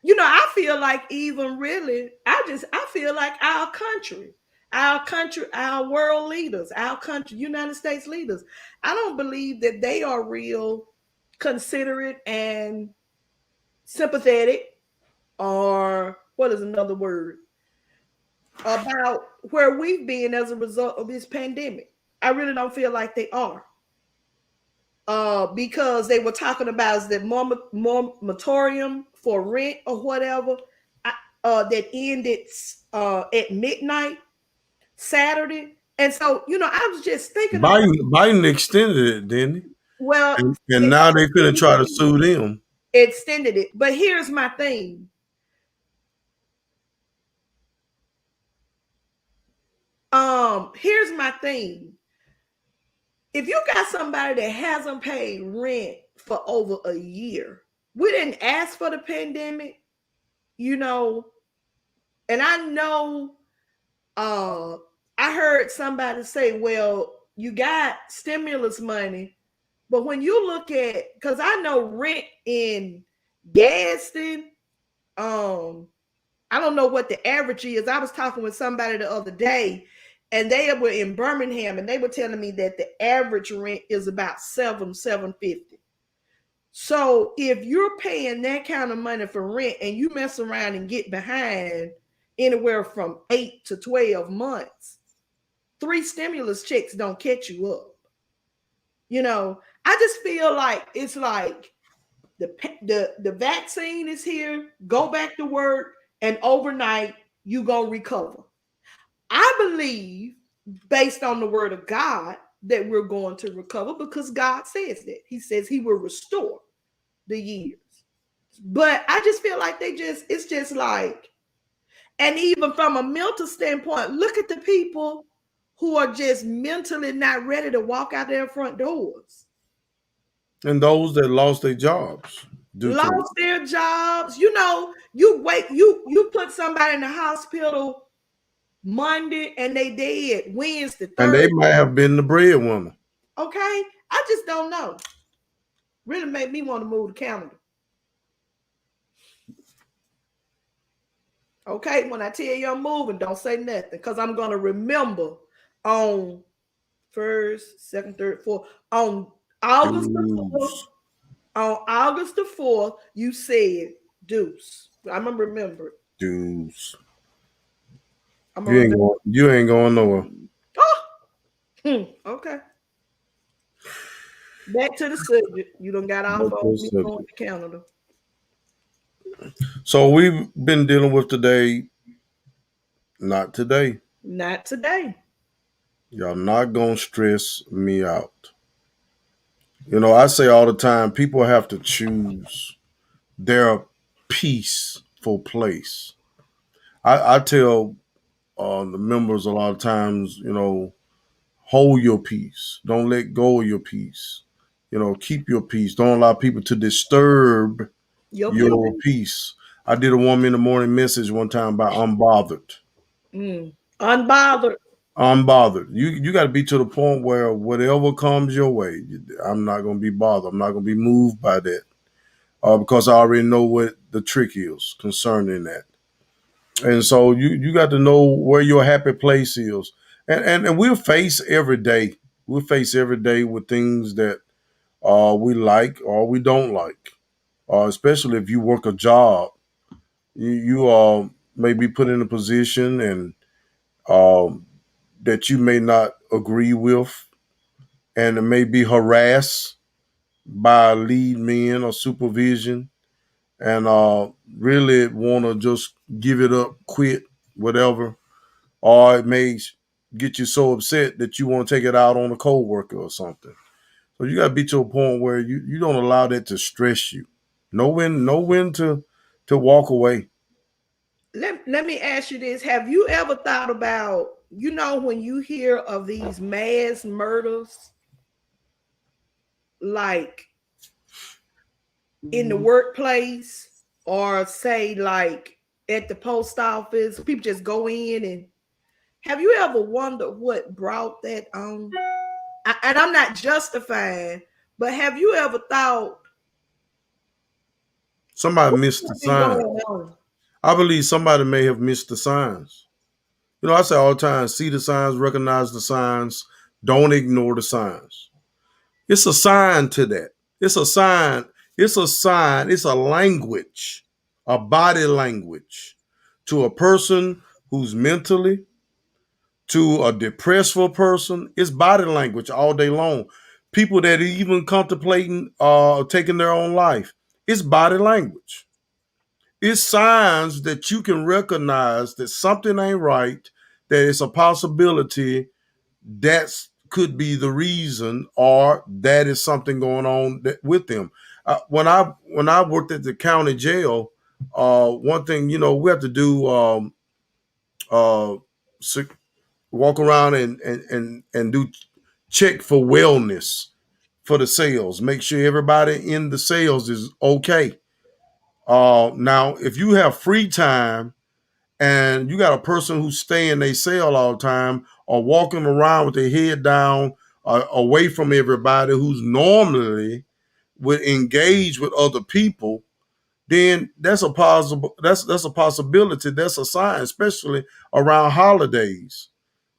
I feel like I feel like our world leaders, United States leaders, I don't believe that they are real considerate and sympathetic, or what is another word, about where we've been as a result of this pandemic. I really don't feel like they are. Because they were talking about the moratorium for rent or whatever that ended at midnight Saturday. And so, I was just thinking Biden extended it, didn't he? Well, and now they're going to try to sue them. Extended it. But here's my thing. If you got somebody that hasn't paid rent for over a year, we didn't ask for the pandemic, and I know, I heard somebody say, well, you got stimulus money, but when you look at, because I know rent in Gadsden, I don't know what the average is. I was talking with somebody the other day, and they were in Birmingham, and they were telling me that the average rent is about $750. So if you're paying that kind of money for rent and you mess around and get behind anywhere from 8 to 12 months, 3 stimulus checks don't catch you up. I just feel like it's like the vaccine is here, go back to work, and overnight you gonna recover. I believe, based on the word of God, that we're going to recover because God says that. He says he will restore the years. But I just feel like it's just like, and even from a mental standpoint, look at the people who are just mentally not ready to walk out their front doors. And those that lost their jobs. Lost their jobs. You put somebody in the hospital Monday and they dead Wednesday, Thursday. And they might have been the breadwinner. Okay. I just don't know. Really made me want to move to Canada. Okay, when I tell you I'm moving, don't say nothing, because I'm going to remember on 1st, 2nd, 3rd, 4th, on August the 4th, you said deuce. I'm going to remember it. Deuce. You ain't going nowhere. Oh! Okay. Back to the subject. You done got off on me going to Canada. So we've been dealing with today. Not today. Not today. Y'all not going to stress me out. I say all the time, people have to choose their peaceful place. I tell the members a lot of times, hold your peace. Don't let go of your peace. Keep your peace. Don't allow people to disturb your peace. I did a Woman in the Morning message one time about unbothered. Unbothered. Unbothered. You got to be to the point where whatever comes your way, I'm not going to be bothered. I'm not going to be moved by that, because I already know what the trick is concerning that. And so you got to know where your happy place is. And we'll face every day. We'll face every day with things that we like or we don't like. especially if you work a job. You may be put in a position and that you may not agree with, and it may be harassed by lead men or supervision, and really want to just give it up, quit, whatever. Or it may get you so upset that you want to take it out on a coworker or something. So you got to be to a point where you don't allow that to stress you. Know when to walk away. Let me ask you this. Have you ever thought about, when you hear of these mass murders, like in the workplace, or say like at the post office, people just go in, and have you ever wondered what brought that on? And I'm not justifying, but have you ever thought Somebody missed the sign. I believe somebody may have missed the signs. I say all the time, see the signs, recognize the signs, don't ignore the signs. It's a sign to that. It's a sign. It's a sign. It's a language, a body language to a person who's mentally, to a depressed person. It's body language all day long. People that are even contemplating taking their own life. It's body language. It's signs that you can recognize that something ain't right, that it's a possibility that could be the reason, or that is something going on with them. When I worked at the county jail, one thing we have to do, walk around and do check for wellness for the cells, make sure everybody in the cells is okay. Now, if you have free time and you got a person who's staying in their cell all the time, or walking around with their head down, away from everybody, who's normally would engage with other people, then that's a possible. That's a possibility. That's a sign, especially around holidays,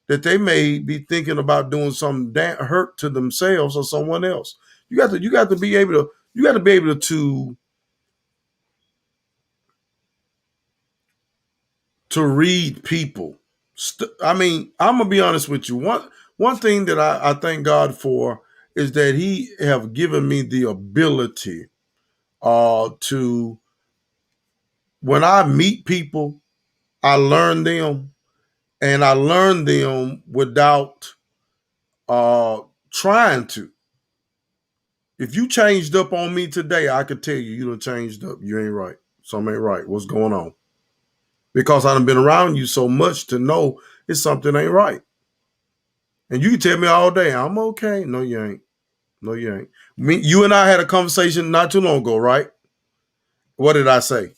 that they may be thinking about doing some hurt to themselves or someone else. You got to be able to read people. I'm gonna be honest with you. One thing that I thank God for is that He have given me the ability to, when I meet people, I learn them, and I learn them without trying to. If you changed up on me today, I could tell you done changed up. You ain't right. Something ain't right. What's going on? Because I done been around you so much to know it's something ain't right. And you can tell me all day, I'm okay. No, you ain't. No, you ain't. You and I had a conversation not too long ago, right? What did I say?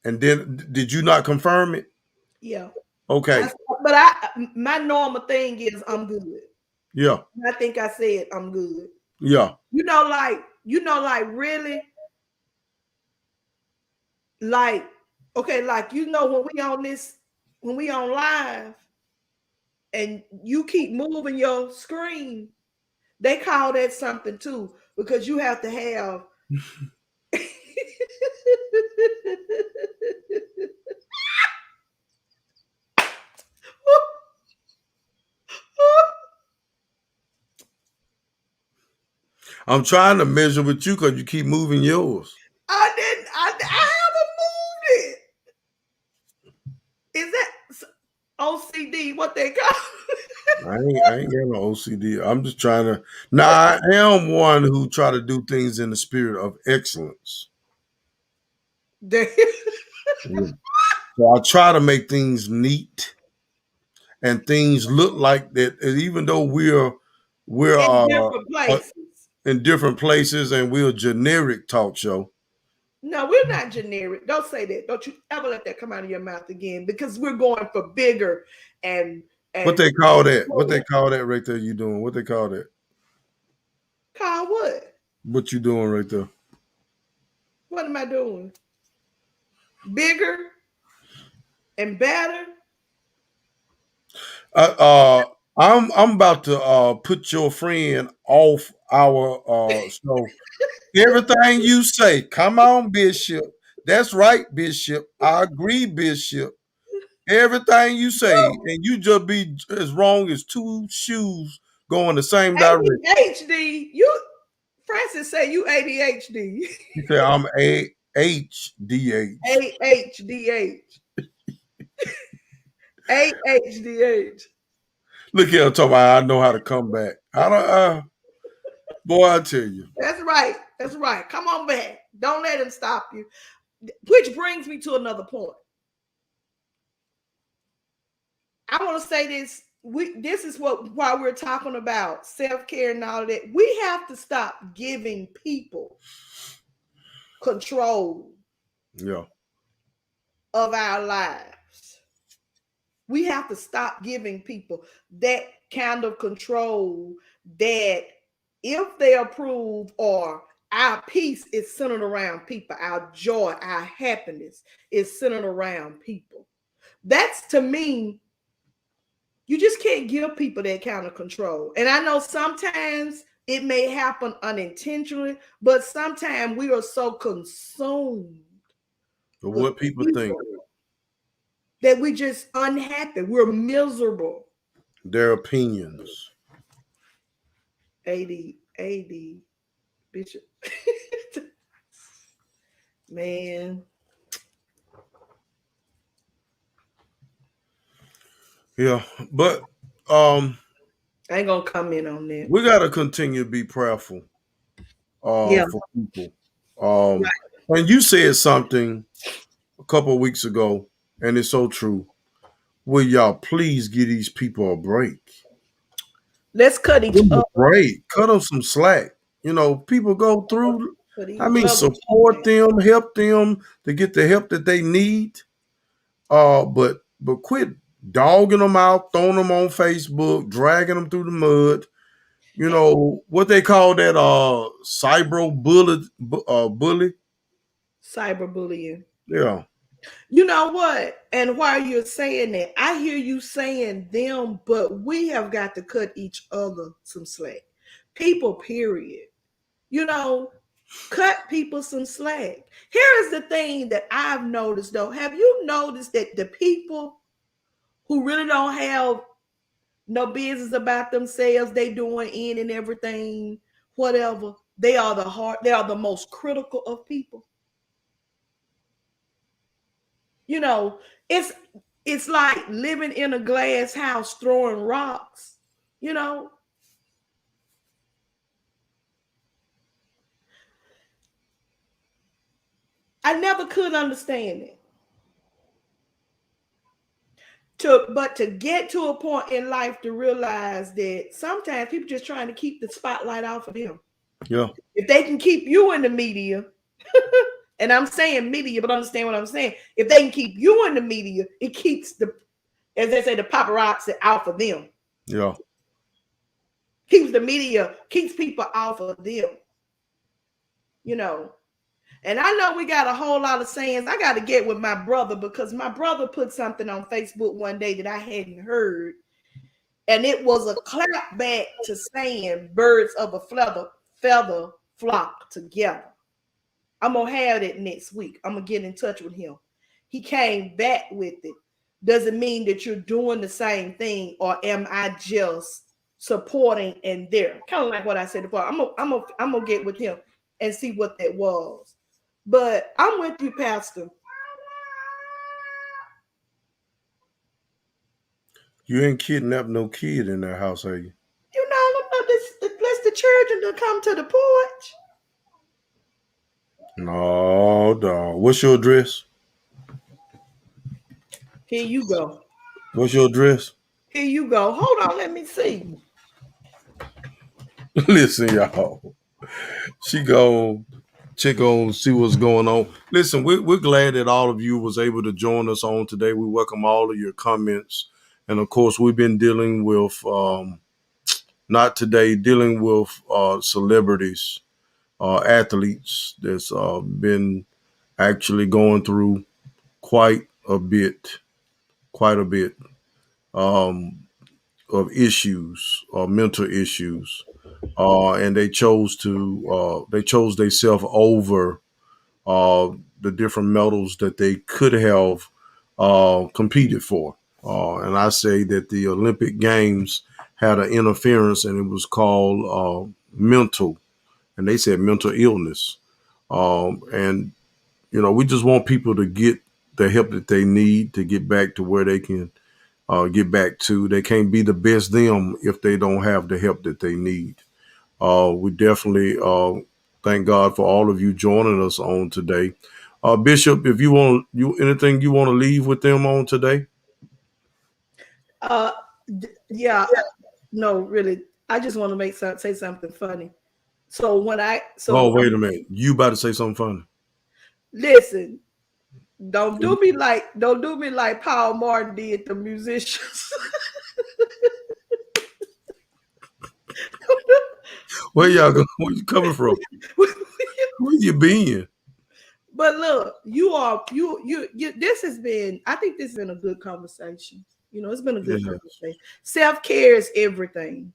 And then did you not confirm it? Yeah. Okay. But my normal thing is I'm good. Yeah. I think I said I'm good. Yeah. Really, okay, when we on live and you keep moving your screen, they call that something too, because you have to have I'm trying to measure with you because you keep moving yours. I haven't moved it. Is that OCD? What they call it? I ain't got no OCD. I'm just trying to. Now, I am one who try to do things in the spirit of excellence. So I try to make things neat and things look like that. Even though we're in different places and we're a generic talk show. No, we're not generic. Don't say that. Don't you ever let that come out of your mouth again, because we're going for bigger and what they call that? What they call that right there? You doing? What they call that? Call what? What you doing right there? What am I doing? Bigger and better? I'm about to put your friend off so everything you say, come on, Bishop. That's right, Bishop. I agree, Bishop. Everything you say, and you just be as wrong as two shoes going the same direction. ADHD. Francis say you ADHD. He said, I'm AHDH. AHDH. AHDH. Look here, I'm talking about I know how to come back. I don't, boy, I tell you. That's right. That's right. Come on back. Don't let him stop you. Which brings me to another point. I want to say this. This is why we're talking about self-care and all of that. We have to stop giving people control of our lives. We have to stop giving people that kind of control that if they approve or our peace is centered around people, our joy, our happiness is centered around people. That's, to me, you just can't give people that kind of control. And I know sometimes it may happen unintentionally, but sometimes we are so consumed with what people think that we just unhappy. We're miserable. Their opinions. AD, Bishop. Man. Yeah, but I ain't gonna comment on that. We gotta continue to be prayerful for people. Right. And you said something a couple of weeks ago, and it's so true. Will y'all please give these people a break? Let's cut each other. Break. Cut them some slack. You know, people go through. Support them, help them to get the help that they need. But quit dogging them out, throwing them on Facebook, dragging them through the mud. You know what they call that? Bully. Cyberbullying. Yeah. You know what? And while you're saying that, I hear you saying them, but we have got to cut each other some slack. People, period. You know, cut people some slack. Here is the thing that I've noticed, though. Have you noticed that the people who really don't have no business about themselves, they doing in and everything, whatever, they are the most critical of people? You know, it's like living in a glass house throwing rocks, you know. I never could understand it. But to get to a point in life to realize that sometimes people just trying to keep the spotlight off of them. Yeah. If they can keep you in the media, and I'm saying media, but understand what I'm saying. If they can keep you in the media, it keeps as they say, the paparazzi out of them. Yeah. Keeps the media, keeps people off of them. You know. And I know we got a whole lot of sayings. I got to get with my brother because my brother put something on Facebook one day that I hadn't heard. And it was a clap back to saying birds of a feather flock together. I'm going to have it next week. I'm going to get in touch with him. He came back with it. Doesn't mean that you're doing the same thing, or am I just supporting and there? Kind of like what I said before. I'm gonna get with him and see what that was. But I'm with you, Pastor. You ain't kidnapped no kid in that house, are you? You know, bless the children to come to the porch. No, dog. What's your address? Here you go. What's your address? Here you go. Hold on, let me see. Listen, y'all. She go check on, see what's going on. Listen, we're glad that all of you was able to join us on today. We welcome all of your comments. And, of course, we've been dealing with, dealing with celebrities, athletes that's been actually going through quite a bit. of issues or mental issues, and they chose themselves over the different medals that they could have competed for. And I say that the Olympic Games had an interference, and it was called mental, and they said mental illness. And we just want people to get the help that they need to get back to where they can get back to. They can't be the best them if they don't have the help that they need. We definitely thank God for all of you joining us on today. Bishop, if anything you want to leave with them on today? Yeah, no, really. I just want to say something funny. Wait a minute. You about to say something funny? Listen, don't do me like Paul Martin did the musicians. Where y'all going? Where you coming from? Where you been? But look, this has been, I think this has been a good conversation. It's been a good conversation. Self-care is everything.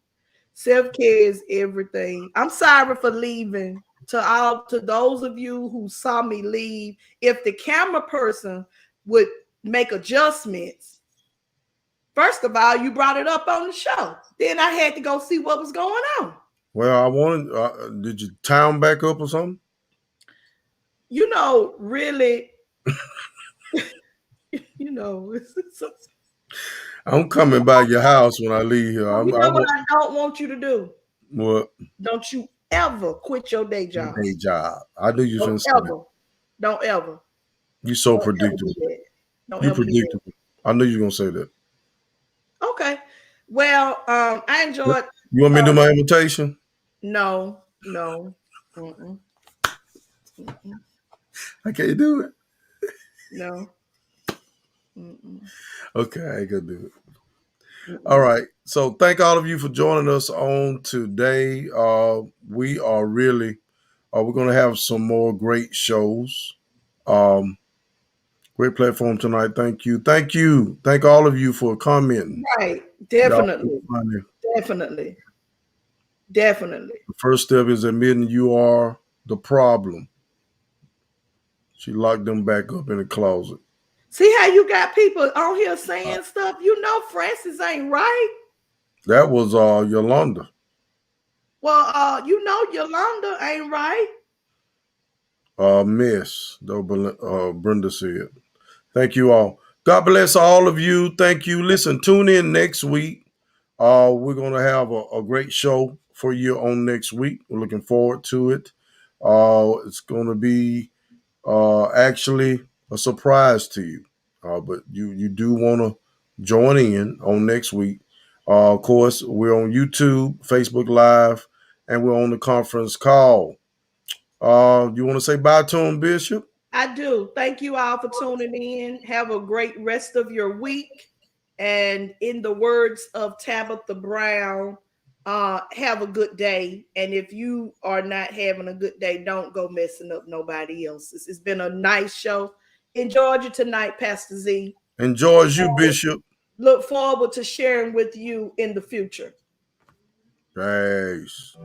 Self-care is everything. I'm sorry for leaving. To those of you who saw me leave, if the camera person would make adjustments, first of all, you brought it up on the show. Then I had to go see what was going on. Well, did you tie them back up or something? Really, I'm coming by your house when I leave here. What I don't want you to do? What? Don't you ever quit your day job. I knew you don't ever. That. Don't ever. You're so predictable. You're predictable. I knew you were gonna say that. Okay. Well, I enjoyed. You want me to do my invitation? No. Mm-mm. I can't do it. No. Mm-mm. Okay, I ain't gonna do it. Mm-mm. All right. So thank all of you for joining us on today. We are really we're gonna have some more great shows. Great platform tonight. Thank you. Thank all of you for commenting. Right. Definitely. The first step is admitting you are the problem. She locked them back up in the closet. See how you got people on here saying stuff? Francis ain't right. That was Yolanda. Well, Yolanda ain't right. Miss, though Brenda said. Thank you all. God bless all of you. Thank you. Listen, tune in next week. We're going to have a great show for you on next week. We're looking forward to it. It's going to be actually a surprise to you. But you do want to join in on next week. Of course, we're on YouTube, Facebook Live, and we're on the conference call. You want to say bye to him, Bishop? I do. Thank you all for tuning in. Have a great rest of your week. And in the words of Tabitha Brown, have a good day. And if you are not having a good day, don't go messing up nobody else's. It's been a nice show. Enjoyed you tonight, Pastor Z. Enjoys you, Bishop. Look forward to sharing with you in the future. Thanks.